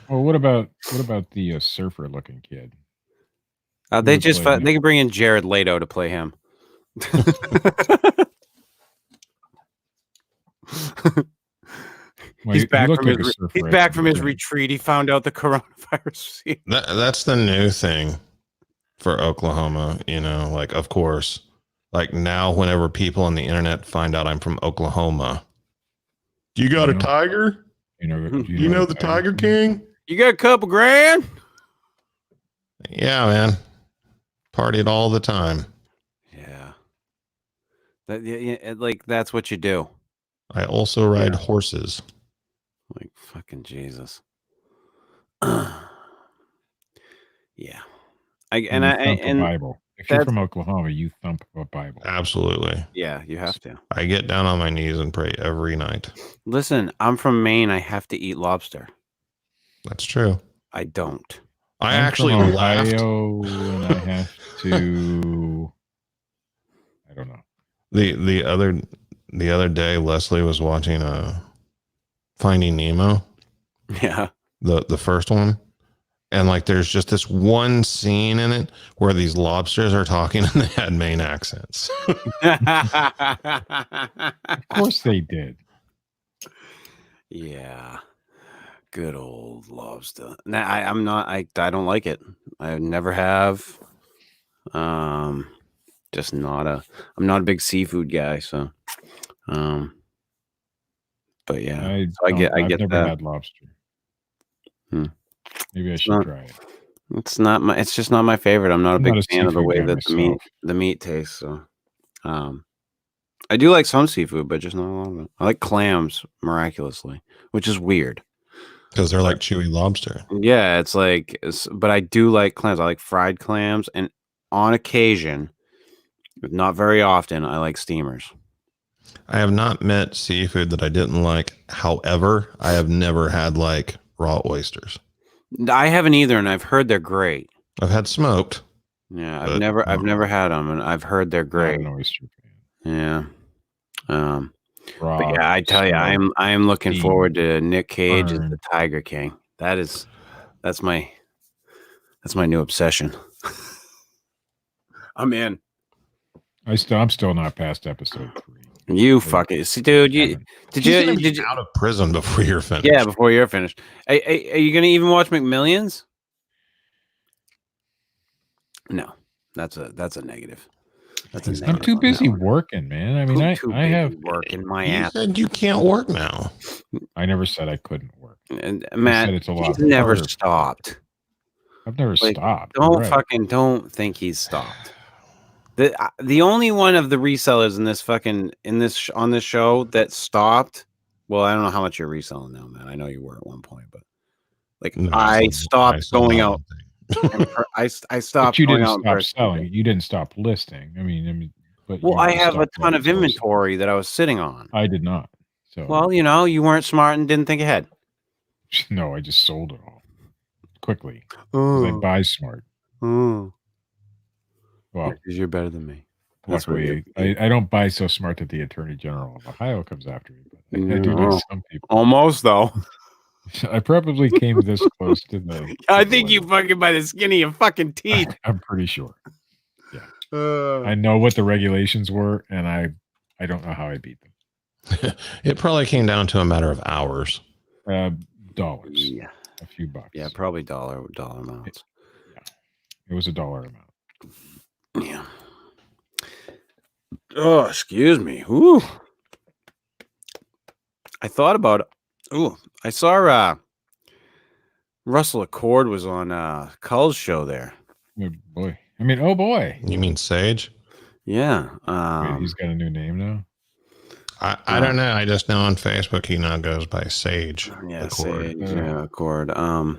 Speaker 1: Well, what about the surfer looking kid?
Speaker 6: They
Speaker 1: would
Speaker 6: just
Speaker 1: play him?
Speaker 6: they could bring in Jared Leto to play him.
Speaker 1: Well,
Speaker 6: He's
Speaker 1: he
Speaker 6: back
Speaker 1: looked
Speaker 6: from
Speaker 1: like a
Speaker 6: his
Speaker 1: surfer
Speaker 6: he's
Speaker 1: at
Speaker 6: back
Speaker 1: some
Speaker 6: from his
Speaker 1: point.
Speaker 6: retreat. He found out the coronavirus.
Speaker 5: That's the new thing for Oklahoma, like, of course, like now whenever people on the internet find out I'm from Oklahoma, you got a
Speaker 1: know-
Speaker 5: tiger?
Speaker 1: You
Speaker 5: You know the Tiger King?
Speaker 6: You got a couple grand?
Speaker 5: Yeah, man. Partied all the time.
Speaker 6: Yeah. Like that's what you do.
Speaker 5: I also ride
Speaker 6: Yeah.
Speaker 5: horses.
Speaker 6: Like fucking Jesus. Yeah.
Speaker 1: And Bible. If you're
Speaker 6: that's-
Speaker 1: from Oklahoma, you thump a Bible.
Speaker 5: Absolutely.
Speaker 6: yeah, you have to.
Speaker 5: I get down on my knees and pray every night.
Speaker 6: Listen, I'm from Maine. I have to eat lobster.
Speaker 5: That's true.
Speaker 6: I don't.
Speaker 5: I
Speaker 1: I'm
Speaker 5: actually
Speaker 1: from
Speaker 5: laughed.
Speaker 1: Ohio, and I have to. I don't know.
Speaker 5: The other day, Leslie was watching Finding Nemo,
Speaker 6: Yeah.
Speaker 5: the first one, and like there's just this one scene in it where these lobsters are talking and they had Maine accents.
Speaker 1: Of course they did.
Speaker 6: Yeah. Good old lobster. Nah, I'm not. I don't like it. I never have. Just not a. I'm not a big seafood guy. So, but yeah, so I get
Speaker 1: I've never
Speaker 6: that.
Speaker 1: had lobster.
Speaker 6: Hmm.
Speaker 1: Maybe I should
Speaker 6: not-
Speaker 1: try it.
Speaker 6: It's not my. It's just not my favorite. I'm not a
Speaker 1: I'm
Speaker 6: big
Speaker 1: not a
Speaker 6: fan of the
Speaker 1: seafood
Speaker 6: way
Speaker 1: guy
Speaker 6: that
Speaker 1: myself.
Speaker 6: the meat tastes. So, I do like some seafood, but just not a lot of it. I like clams miraculously, which is weird.
Speaker 5: Because they're like chewy lobster.
Speaker 6: Yeah, it's like, but I do like clams. I like fried clams, and on occasion, but not very often, I like steamers.
Speaker 5: I have not met seafood that I didn't like. However, I have never had like raw oysters.
Speaker 6: I haven't either, and I've heard they're great.
Speaker 5: I've had smoked.
Speaker 6: Yeah,
Speaker 5: But
Speaker 6: I've
Speaker 5: not
Speaker 6: never
Speaker 5: raw.
Speaker 6: had them, and I've heard they're
Speaker 1: Not
Speaker 6: great.
Speaker 1: an oyster fan.
Speaker 6: Yeah.
Speaker 1: Raw,
Speaker 6: But yeah, I tell you, I am looking
Speaker 1: steamed,
Speaker 6: forward to Nick Cage as the
Speaker 1: burned.
Speaker 6: Tiger King. That's my new obsession. I'm in.
Speaker 1: I'm still not past episode 3.
Speaker 6: You fucking see, dude.
Speaker 1: Haven't.
Speaker 6: Did
Speaker 5: He's gonna
Speaker 6: you
Speaker 5: be out of prison before you're finished.
Speaker 6: Yeah, before you're finished. Are you gonna even watch McMillions? No, that's a negative. That's a
Speaker 1: I'm
Speaker 6: negative
Speaker 1: too
Speaker 6: on
Speaker 1: busy
Speaker 6: that one.
Speaker 1: working, man. I mean,
Speaker 6: Too
Speaker 1: I
Speaker 6: busy
Speaker 1: have.
Speaker 6: working my
Speaker 5: You
Speaker 6: ass.
Speaker 5: said you can't work now.
Speaker 1: I never said I couldn't work.
Speaker 6: And
Speaker 1: I
Speaker 6: Matt,
Speaker 1: said it's a lot
Speaker 6: he's never
Speaker 1: harder.
Speaker 6: stopped.
Speaker 1: I've never
Speaker 6: Like,
Speaker 1: stopped. You're right.
Speaker 6: Don't think he's stopped. The only one of the resellers on this show that stopped. Well, I don't know how much you're reselling now, man. I know you were at one point, but like
Speaker 5: No,
Speaker 6: I stopped going
Speaker 5: that
Speaker 6: out.
Speaker 5: one thing.
Speaker 6: I
Speaker 1: But
Speaker 6: stopped
Speaker 1: you
Speaker 6: going
Speaker 1: didn't
Speaker 6: out in
Speaker 1: stop
Speaker 6: person.
Speaker 1: selling. You didn't stop listing. I mean, but
Speaker 6: Well,
Speaker 1: you
Speaker 6: I have a
Speaker 1: stopped
Speaker 6: ton of
Speaker 1: listing.
Speaker 6: inventory that I was sitting on.
Speaker 1: I did not. So
Speaker 6: Well, you weren't smart and didn't think ahead.
Speaker 1: no, I just sold it all quickly. 'Cause I buy smart.
Speaker 6: Oh.
Speaker 1: Well,
Speaker 6: Because you're better than me. That's what
Speaker 1: luckily,
Speaker 6: you're-
Speaker 1: I don't buy so smart that the Attorney General of Ohio comes after me. But I do
Speaker 6: No.
Speaker 1: know some people.
Speaker 6: Almost though.
Speaker 1: I probably came this close to the.
Speaker 6: I
Speaker 1: to
Speaker 6: think
Speaker 1: the
Speaker 6: you
Speaker 1: limit.
Speaker 6: fucking by the skin of your fucking teeth.
Speaker 1: I'm pretty sure. I know what the regulations were, and I don't know how I beat them.
Speaker 5: It probably came down to a matter of hours.
Speaker 1: Dollars,
Speaker 6: Yeah.
Speaker 1: a few bucks.
Speaker 6: Yeah, probably dollar amounts.
Speaker 1: It was a dollar amount.
Speaker 6: Yeah. Oh, excuse me. Ooh. I thought about it. Ooh, I saw Russell Accord was on Cull's show there.
Speaker 1: Oh boy. I mean, oh boy.
Speaker 5: You mean Sage?
Speaker 6: Yeah.
Speaker 1: Wait, he's got a new name now.
Speaker 5: I don't know. I just know on Facebook he now goes by Sage.
Speaker 6: Yeah,
Speaker 5: Accord.
Speaker 6: Sage, yeah, Accord.
Speaker 1: Oh.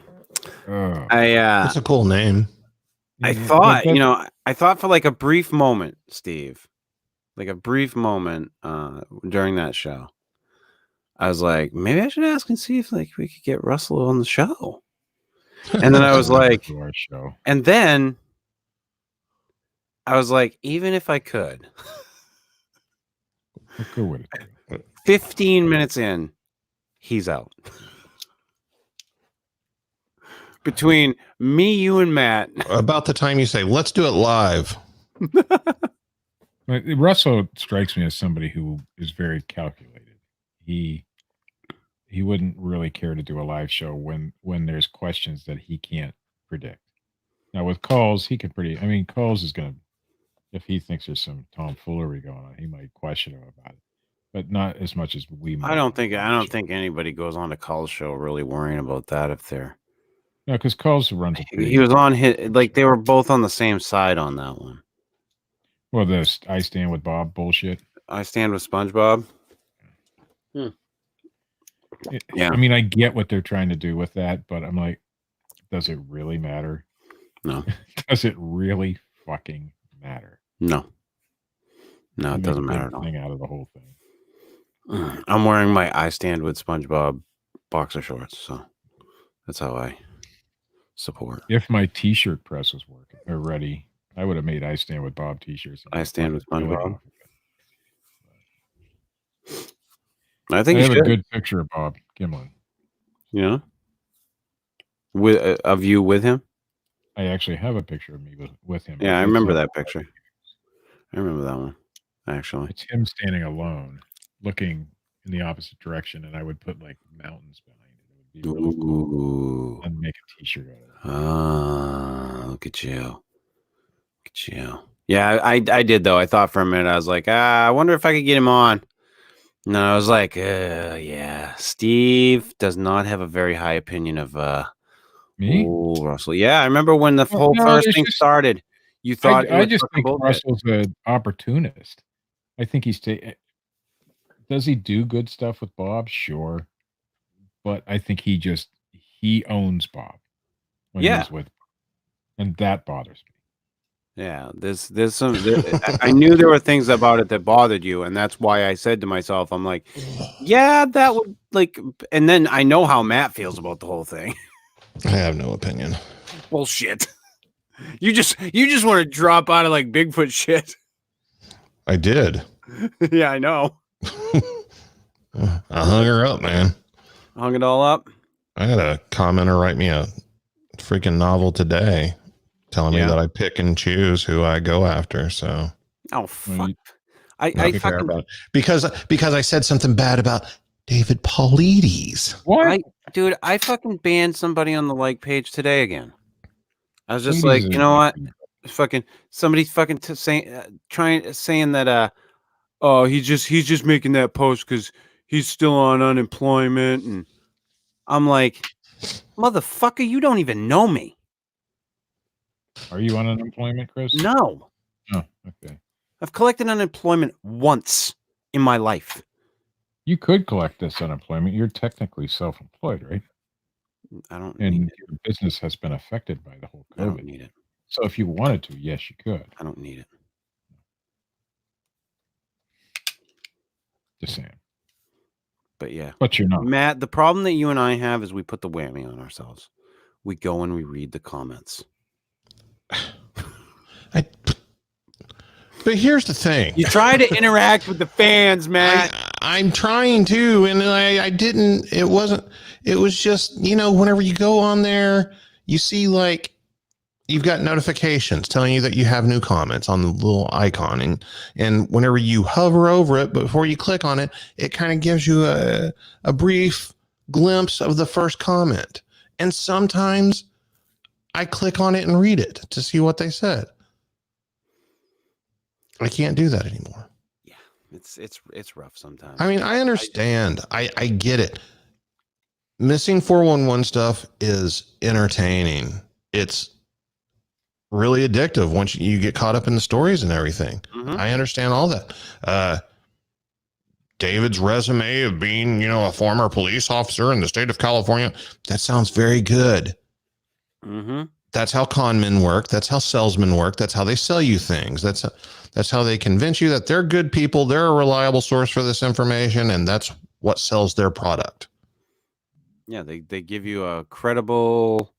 Speaker 5: It's a cool name.
Speaker 6: I
Speaker 1: Yeah,
Speaker 6: thought,
Speaker 1: but
Speaker 6: I thought for like a brief moment, Steve, like a brief moment during that show, I was like, maybe I should ask and see if like we could get Russell on the show. And then I was like,
Speaker 1: to our show.
Speaker 6: and then I was like, even if I could,
Speaker 1: We'll go with it.
Speaker 6: 15 minutes in, he's out. Between me, you, and Matt.
Speaker 5: About the time you say, let's do it live.
Speaker 1: But Russell strikes me as somebody who is very calculated. He wouldn't really care to do a live show when there's questions that he can't predict. Now with calls, he could I mean, calls is gonna, if he thinks there's some tomfoolery going on, he might question him about it, but not as much as we might.
Speaker 6: I don't think anybody goes on to Cull's show really worrying about that if they're.
Speaker 1: No, because calls runs a pretty.
Speaker 6: He was on his, like they were both on the same side on that one.
Speaker 1: Well, this I stand with Bob bullshit.
Speaker 6: I stand with SpongeBob. Yeah.
Speaker 1: I mean, I get what they're trying to do with that, but I'm like, does it really matter?
Speaker 6: No.
Speaker 1: Does it really fucking matter?
Speaker 6: No,
Speaker 1: You
Speaker 6: it
Speaker 1: make
Speaker 6: doesn't
Speaker 1: a
Speaker 6: matter
Speaker 1: big
Speaker 6: at all.
Speaker 1: thing out of the whole thing.
Speaker 6: I'm wearing my I stand with SpongeBob boxer shorts, so That's how I support.
Speaker 1: If my T-shirt press was working or ready, I would have made I Stand with Bob T-shirts.
Speaker 6: I Stand with
Speaker 1: Really
Speaker 6: SpongeBob.
Speaker 1: off of it.
Speaker 6: I think
Speaker 1: I
Speaker 6: you
Speaker 1: have
Speaker 6: should.
Speaker 1: a good picture of Bob Gimlin.
Speaker 6: Yeah. With of you with him.
Speaker 1: I actually have a picture of me with him.
Speaker 6: Yeah, I
Speaker 1: It's
Speaker 6: remember
Speaker 1: not-
Speaker 6: that picture. I remember that one. Actually,
Speaker 1: It's him standing alone, looking in the opposite direction, and I would put like mountains behind it. It would be really cool.
Speaker 6: ooh,
Speaker 1: And make a T-shirt out of it.
Speaker 6: ah, look at you, look at you. Yeah, I did though. I thought for a minute, I was like, I wonder if I could get him on. No, I was like, yeah, Steve does not have a very high opinion of
Speaker 1: Me?
Speaker 6: Oh, Russell. Yeah, I remember when the
Speaker 1: Well,
Speaker 6: whole
Speaker 1: no,
Speaker 6: first
Speaker 1: there's
Speaker 6: thing
Speaker 1: just-
Speaker 6: started. You thought it
Speaker 1: I
Speaker 6: was
Speaker 1: just
Speaker 6: fucking
Speaker 1: think
Speaker 6: bullshit.
Speaker 1: Russell's an opportunist. I think does he do good stuff with Bob? Sure. But I think he owns Bob when
Speaker 6: Yeah.
Speaker 1: he's with Bob. And that bothers me.
Speaker 6: Yeah, there's some. I knew there were things about it that bothered you, and that's why I said to myself, I'm like, yeah, that would like. And then I know how Matt feels about the whole thing.
Speaker 5: I have no opinion.
Speaker 6: Bullshit. You just want to drop out of like Bigfoot shit.
Speaker 5: I did.
Speaker 6: Yeah, I know.
Speaker 5: I hung her up, man.
Speaker 6: Hung it all up.
Speaker 5: I had a commenter write me a freaking novel today telling me
Speaker 6: Yeah.
Speaker 5: that I pick and choose who I go after. So
Speaker 6: Oh fuck.
Speaker 1: you-
Speaker 6: I
Speaker 5: not care
Speaker 6: fucking
Speaker 5: about it. Because I said something bad about David Paulides.
Speaker 1: What?
Speaker 6: dude, I fucking banned somebody on the like page today again. I was just
Speaker 1: Ladies
Speaker 6: like,
Speaker 1: is
Speaker 6: you know what?
Speaker 1: nothing.
Speaker 6: Fucking somebody's fucking saying that oh, he's just making that post because he's still on unemployment, and I'm like, motherfucker, you don't even know me.
Speaker 1: Are you on unemployment, Chris?
Speaker 6: No,
Speaker 1: Oh, okay.
Speaker 6: I've collected unemployment once in my life.
Speaker 1: You could collect this unemployment. You're technically self-employed, right?
Speaker 6: I don't
Speaker 1: And
Speaker 6: need it.
Speaker 1: your business has been affected by the whole
Speaker 6: I don't
Speaker 1: COVID.
Speaker 6: need it.
Speaker 1: So if you wanted to, yes, you could.
Speaker 6: I don't need it.
Speaker 1: Just saying.
Speaker 6: But yeah,
Speaker 1: But you're not.
Speaker 6: Matt, the problem that you and I have is we put the whammy on ourselves. We go and we read the comments.
Speaker 5: But here's the thing.
Speaker 6: You try to interact with the fans, Matt.
Speaker 5: I'm trying to, and I didn't. It was just, whenever you go on there, you see like you've got notifications telling you that you have new comments on the little icon, and whenever you hover over it, before you click on it, it kind of gives you a brief glimpse of the first comment. And sometimes I click on it and read it to see what they said. I can't do that anymore.
Speaker 6: Yeah, it's rough sometimes.
Speaker 5: I mean, I understand. I get it. Missing 411 stuff is entertaining. It's really addictive once you get caught up in the stories and everything.
Speaker 6: Mhm.
Speaker 5: I understand all that. David's resume of being, a former police officer in the state of California, that sounds very good.
Speaker 6: Mm-hmm.
Speaker 5: That's how con men work. That's how salesmen work. That's how they sell you things. That's how they convince you that they're good people. They're a reliable source for this information, and that's what sells their product.
Speaker 6: Yeah, they give you a credible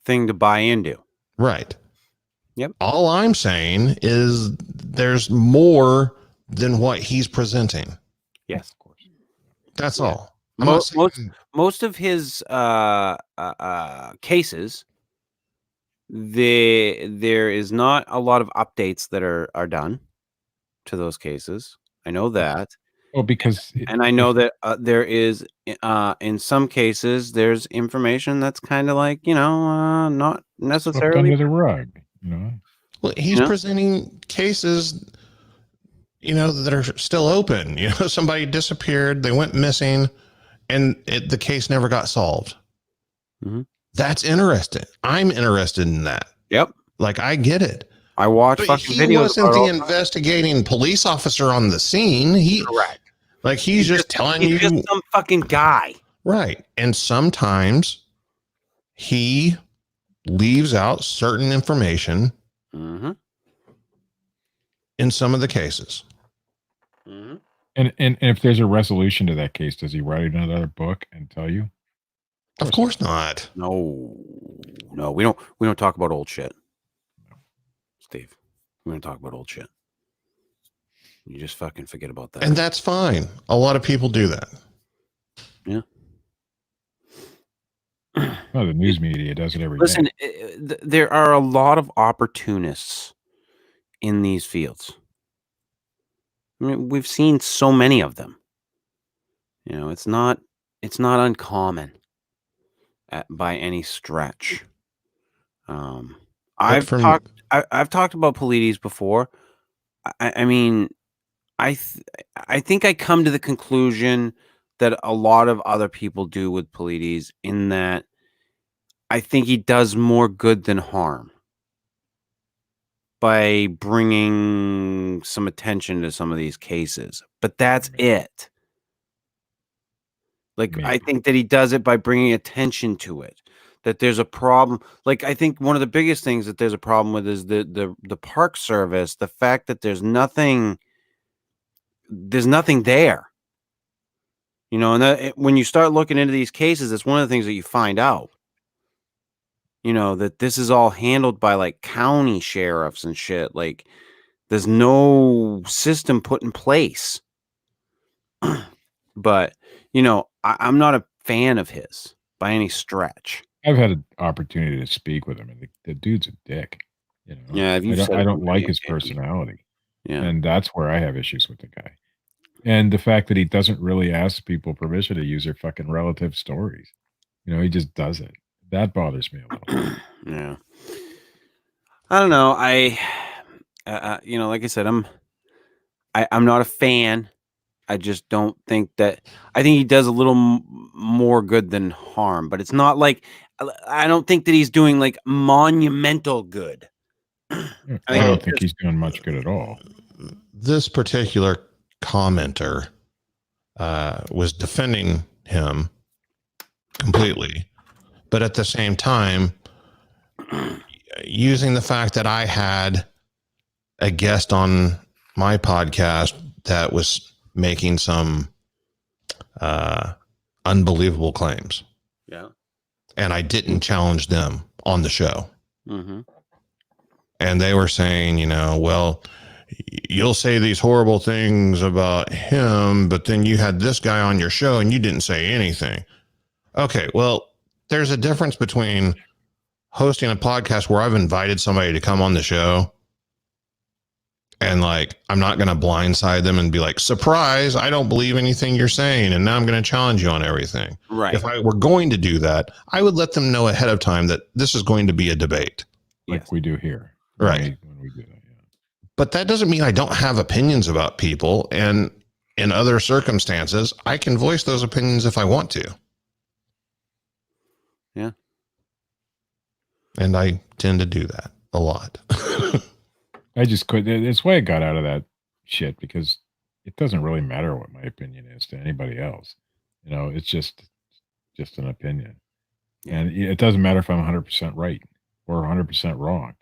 Speaker 6: thing to buy into.
Speaker 5: Right.
Speaker 6: Yep.
Speaker 5: All I'm saying is there's more than what he's presenting.
Speaker 6: Yes,
Speaker 1: Of course.
Speaker 5: That's
Speaker 6: Yeah.
Speaker 5: all. I'm not saying-
Speaker 6: Most of his cases, there is not a lot of updates that are done to those cases. I know that.
Speaker 1: Well, because
Speaker 6: And I know that there is, in some cases, there's information that's kind of like, not
Speaker 1: swept
Speaker 6: necessarily.
Speaker 1: under the rug,
Speaker 5: Well, he's
Speaker 6: Yeah.
Speaker 5: presenting cases, that are still open. Somebody disappeared, they went missing, and the case never got solved.
Speaker 6: Mhm.
Speaker 5: That's interesting. I'm interested in that.
Speaker 6: Yep.
Speaker 5: Like, I get it.
Speaker 6: I watch
Speaker 5: But
Speaker 6: fucking
Speaker 5: he
Speaker 6: videos.
Speaker 5: wasn't
Speaker 6: about
Speaker 5: the
Speaker 6: all the time.
Speaker 5: investigating police officer on the scene.
Speaker 6: Correct.
Speaker 5: He's just telling
Speaker 6: He's
Speaker 5: you.
Speaker 6: just some fucking guy.
Speaker 5: Right. And sometimes he leaves out certain information
Speaker 6: Mm-hmm.
Speaker 5: in some of the cases.
Speaker 6: Mm-hmm.
Speaker 1: and if there's a resolution to that case, does he write another book and tell you?
Speaker 5: Of course not.
Speaker 6: No, we don't talk about old shit, Steve. We don't talk about old shit. You just fucking forget about that.
Speaker 5: And that's fine. A lot of people do that.
Speaker 6: Yeah.
Speaker 1: Oh, the news media does it every day.
Speaker 6: Listen, there are a lot of opportunists in these fields. I mean, we've seen so many of them. You know, it's not uncommon by any stretch. I've talked about Polides before. I mean, I think I come to the conclusion that a lot of other people do with Polides, in that I think he does more good than harm by bringing some attention to some of these cases. But that's it. Like, I think that he does it by bringing attention to it. That there's a problem. Like, I think one of the biggest things that there's a problem with is the Park Service. The fact that there's nothing there. You know, and when you start looking into these cases, it's one of the things that you find out. You know, that this is all handled by like county sheriffs and shit. Like, there's no system put in place. But, you know, I'm not a fan of his by any stretch.
Speaker 1: I've had an opportunity to speak with him, and the dude's a dick. You know,
Speaker 6: Yeah,
Speaker 1: I don't like his personality.
Speaker 6: Yeah,
Speaker 1: and that's where I have issues with the guy. And the fact that he doesn't really ask people permission to use their fucking relative stories. You know, he just does it. That bothers me a little.
Speaker 6: Yeah. I don't know. You know, like I said, I'm not a fan. I just don't think that. I think he does a little more good than harm, but it's not like, I don't think that he's doing like monumental good.
Speaker 1: I don't think he's doing much good at all.
Speaker 5: This particular commenter was defending him completely, but at the same time, using the fact that I had a guest on my podcast that was making some unbelievable claims.
Speaker 6: Yeah.
Speaker 5: And I didn't challenge them on the show.
Speaker 6: Mm-hmm.
Speaker 5: And they were saying, you know, well, you'll say these horrible things about him, but then you had this guy on your show and you didn't say anything. Okay, well, there's a difference between hosting a podcast where I've invited somebody to come on the show and like, I'm not going to blindside them and be like, surprise, I don't believe anything you're saying, and now I'm going to challenge you on everything.
Speaker 6: Right.
Speaker 5: If I were going to do that, I would let them know ahead of time that this is going to be a debate.
Speaker 1: Like we do here.
Speaker 5: Right.
Speaker 1: When we do that, yeah.
Speaker 5: But that doesn't mean I don't have opinions about people. And in other circumstances, I can voice those opinions if I want to.
Speaker 6: Yeah.
Speaker 5: And I tend to do that a lot.
Speaker 1: I just couldn't. It's why I got out of that shit, because it doesn't really matter what my opinion is to anybody else. You know, it's just an opinion.
Speaker 6: Yeah.
Speaker 1: And it doesn't matter if I'm 100% right or 100% wrong.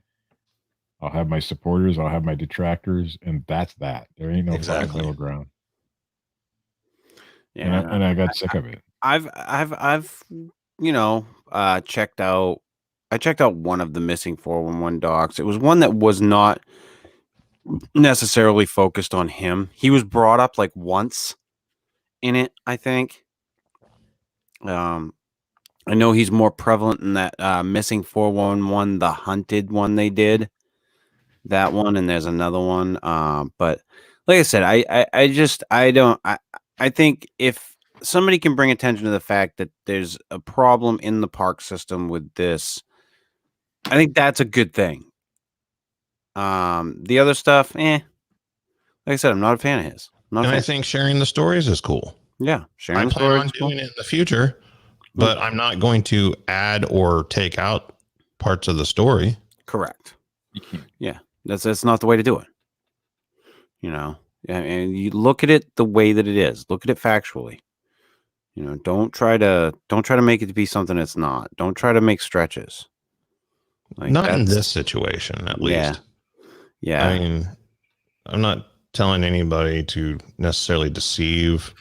Speaker 1: I'll have my supporters, I'll have my detractors, and that's that. There ain't no fucking middle ground.
Speaker 6: Yeah.
Speaker 1: And I got sick of it.
Speaker 6: I've you know, checked out one of the missing 411 docs. It was one that was not necessarily focused on him. He was brought up like once in it, I think. I know he's more prevalent in that missing 411, the hunted one they did. That one, and there's another one. But like I said, I think if somebody can bring attention to the fact that there's a problem in the park system with this, I think that's a good thing. The other stuff, like I said, I'm not a fan of his.
Speaker 5: And I think sharing the stories is cool.
Speaker 6: Yeah, sharing
Speaker 5: I
Speaker 6: the
Speaker 5: plan on
Speaker 6: stories is cool.
Speaker 5: doing it in the future, but I'm not going to add or take out parts of the story.
Speaker 6: Correct. Yeah, that's not the way to do it. You know, and you look at it the way that it is. Look at it factually. You know, don't try to make it to be something it's not. Don't try to make stretches. Like,
Speaker 5: not in this situation, at least.
Speaker 6: Yeah.
Speaker 5: I mean, I'm not telling anybody to necessarily deceive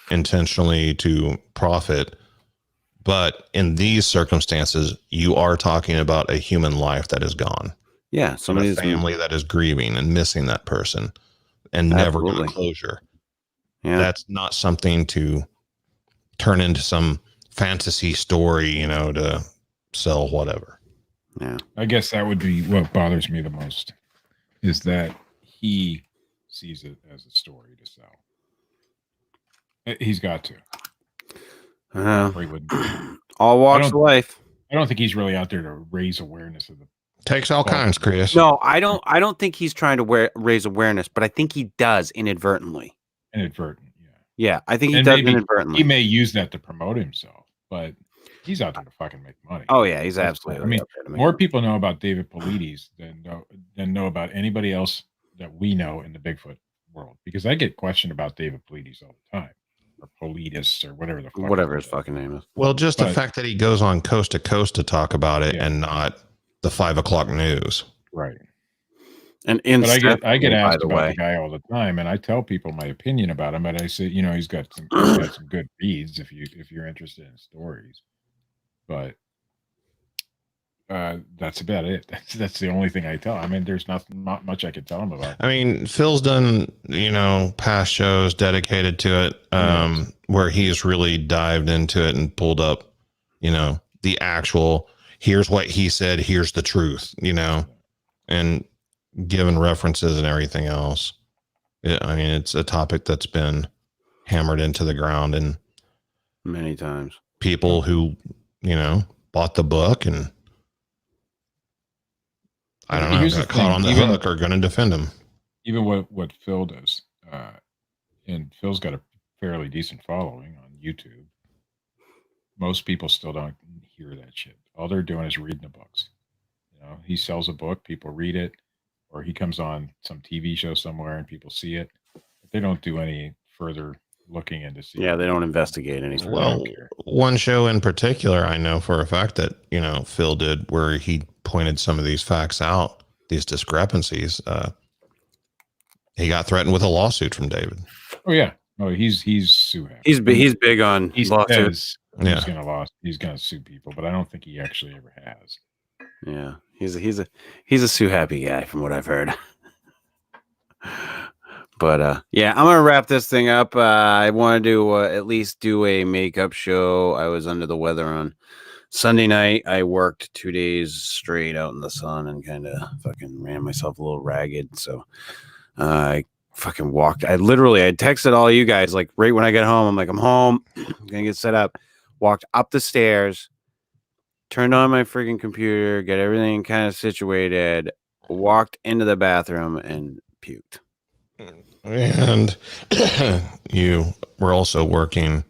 Speaker 5: intentionally to profit, But in these circumstances, you are talking about a human life that is gone.
Speaker 6: Yeah,
Speaker 5: And
Speaker 6: somebody's
Speaker 5: a family that is grieving and missing that person and never got
Speaker 6: Absolutely.
Speaker 5: closure.
Speaker 6: Yeah,
Speaker 5: That's not something to turn into some fantasy story, to sell whatever.
Speaker 6: yeah.
Speaker 1: I guess that would be what bothers me the most, is that he sees it as a story to sell. He's got to. Or he wouldn't.
Speaker 6: All walks of life.
Speaker 1: I don't think he's really out there to raise awareness of the.
Speaker 5: Takes all kinds, Chris.
Speaker 6: No, I don't think he's trying to raise awareness, but I think he does inadvertently.
Speaker 1: Inadvertent, yeah.
Speaker 6: Yeah, I think he
Speaker 1: And
Speaker 6: does
Speaker 1: maybe
Speaker 6: inadvertently.
Speaker 1: He may use that to promote himself, but he's out there to fucking make money.
Speaker 6: Oh yeah, he's
Speaker 1: That's
Speaker 6: absolutely.
Speaker 1: I mean,
Speaker 6: out there to make
Speaker 1: more
Speaker 6: money.
Speaker 1: people know about David Paulides than know about anybody else that we know in the Bigfoot world, because I get questioned about David Paulides all the time, or Paulides, or whatever the fuck
Speaker 6: Whatever his fucking name is.
Speaker 5: Well, just the fact that he goes on coast to coast to talk about it and not the 5 o'clock news.
Speaker 1: Right.
Speaker 6: And
Speaker 1: but I get asked
Speaker 6: the
Speaker 1: about
Speaker 6: way.
Speaker 1: the guy all the time, and I tell people my opinion about him. But I say, he's got some good reads if you're interested in stories. But that's about it. That's the only thing I tell. I mean, there's not much I could tell him about.
Speaker 5: I mean, Phil's done past shows dedicated to it, where he's really dived into it and pulled up, the actual. Here's what he said. Here's the truth. And given references and everything else. I mean, it's a topic that's been hammered into the ground, and
Speaker 6: many times
Speaker 5: people who, bought the book and I don't know, got caught on the hook are going to defend him.
Speaker 1: Even what Phil does, and Phil's got a fairly decent following on YouTube. Most people still don't hear that shit. All they're doing is reading the books. He sells a book, people read it, or he comes on some TV show somewhere and people see it. But they don't do any further looking into see.
Speaker 6: Yeah, they don't investigate anything.
Speaker 5: Well, one show in particular, I know for a fact that, Phil did, where he pointed some of these facts out, these discrepancies. He got threatened with a lawsuit from David.
Speaker 1: Oh yeah. Oh, he's sue happy.
Speaker 6: He's big on lawsuits.
Speaker 1: He's gonna sue people, but I don't think he actually ever has.
Speaker 6: Yeah, he's a sue happy guy from what I've heard. But yeah, I'm gonna wrap this thing up. I wanted to at least do a makeup show. I was under the weather on Sunday night. I worked 2 days straight out in the sun and kind of fucking ran myself a little ragged. So I fucking walked. I texted all you guys like right when I got home. I'm like, I'm home. I'm gonna get set up. Walked up the stairs, turned on my freaking computer, get everything kind of situated, walked into the bathroom and puked.
Speaker 5: And you were also working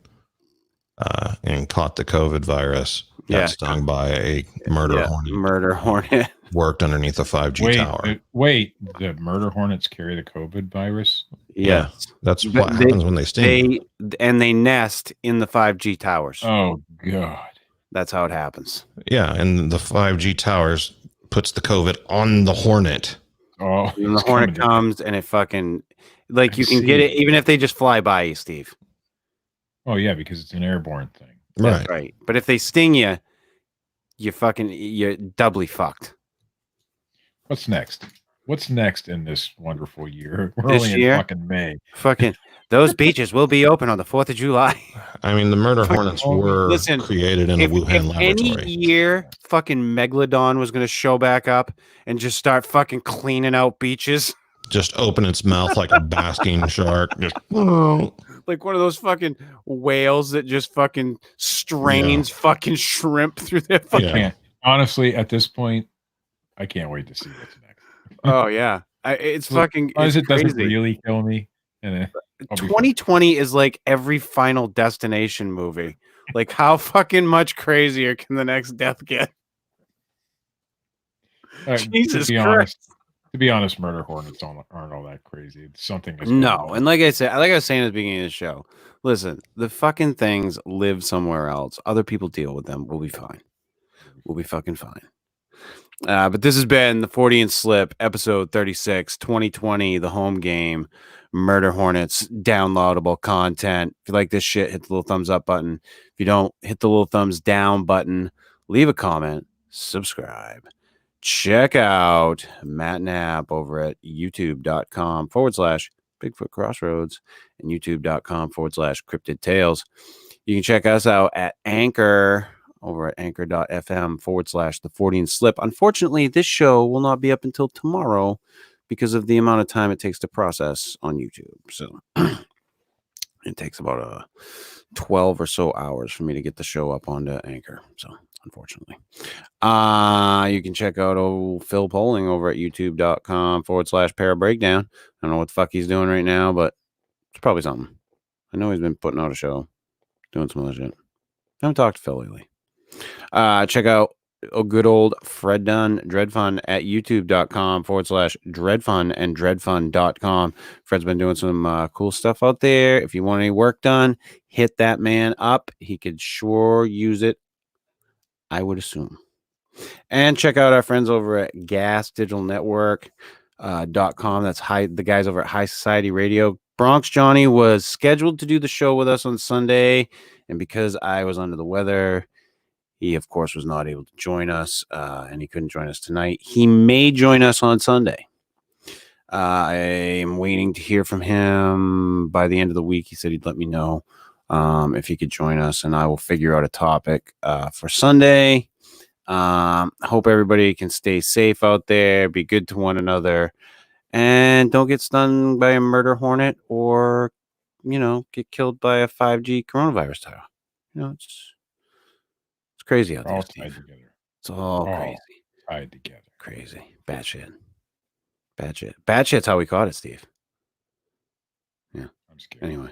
Speaker 5: and caught the COVID virus. Got stung by a murder hornet.
Speaker 6: Murder hornet.
Speaker 5: Worked underneath a 5G tower.
Speaker 1: Wait, the murder hornets carry the COVID virus?
Speaker 6: Yeah.
Speaker 5: That's what happens when they sting.
Speaker 6: They nest in the 5G towers.
Speaker 1: Oh, God.
Speaker 6: That's how it happens.
Speaker 5: Yeah, and the 5G towers puts the COVID on the hornet.
Speaker 1: Oh,
Speaker 6: and the hornet comes and it fucking, like, you can get it even if they just fly by you, Steve.
Speaker 1: Oh, yeah, because it's an airborne thing.
Speaker 6: That's right. But if they sting you, you're doubly fucked.
Speaker 1: What's next? What's next in this wonderful year? We're
Speaker 6: This
Speaker 1: only
Speaker 6: year?
Speaker 1: in fucking May.
Speaker 6: Fucking those beaches will be open on the 4th of July.
Speaker 5: I mean, the murder hornets were created in a Wuhan laboratory.
Speaker 6: Any year fucking Megalodon was going to show back up and just start fucking cleaning out beaches.
Speaker 5: Just open its mouth like a basking shark. Just,
Speaker 6: like one of those fucking whales that just fucking strains fucking shrimp through their fucking...
Speaker 1: Honestly, at this point, I can't wait to see what's next.
Speaker 6: Oh, yeah. It's fucking
Speaker 1: as it
Speaker 6: crazy.
Speaker 1: Doesn't really kill me. And
Speaker 6: 2020 is like every Final Destination movie. Like, how fucking much crazier can the next death get? Jesus Christ.
Speaker 1: To be honest, murder hornets aren't all that crazy. It's something.
Speaker 6: And like I said, like I was saying at the beginning of the show, listen, the fucking things live somewhere else. Other people deal with them. We'll be fine. We'll be fucking fine. But this has been the Fortean Slip, episode 36, 2020, the home game, Murder Hornets, downloadable content. If you like this shit, hit the little thumbs up button. If you don't, hit the little thumbs down button. Leave a comment. Subscribe. Check out Matt Knapp over at youtube.com/Bigfoot Crossroads and youtube.com/Cryptid Tales. You can check us out at Anchor over at anchor.fm/the Fortean Slip. Unfortunately, this show will not be up until tomorrow because of the amount of time it takes to process on YouTube. So it takes about 12 or so hours for me to get the show up onto Anchor. So unfortunately, you can check out old Phil Poling over at youtube.com/Para Breakdown. I don't know what the fuck he's doing right now, but it's probably something. I know he's been putting out a show, doing some other shit. I haven't talked to Phil lately. Check out a good old Fred Dunn, Dred Funn at youtube.com/Dred Funn and dredfun.com. Fred's been doing some cool stuff out there. If you want any work done, hit that man up. He could sure use it, I would assume. And check out our friends over at gasdigitalnetwork.com. That's the guys over at High Society Radio. Bronx Johnny was scheduled to do the show with us on Sunday, and because I was under the weather, he, of course, was not able to join us, and he couldn't join us tonight. He may join us on Sunday. I am waiting to hear from him by the end of the week. He said he'd let me know if he could join us, and I will figure out a topic for Sunday. Hope everybody can stay safe out there, be good to one another, and don't get stung by a murder hornet or, get killed by a 5G coronavirus tower. It's crazy out there,
Speaker 1: all
Speaker 6: Steve.
Speaker 1: tied together.
Speaker 6: It's all crazy.
Speaker 1: Tied together.
Speaker 6: Crazy. Bad shit. Bad shit. Bad shit's how we caught it, Steve. Yeah.
Speaker 1: I'm scared.
Speaker 6: Anyway.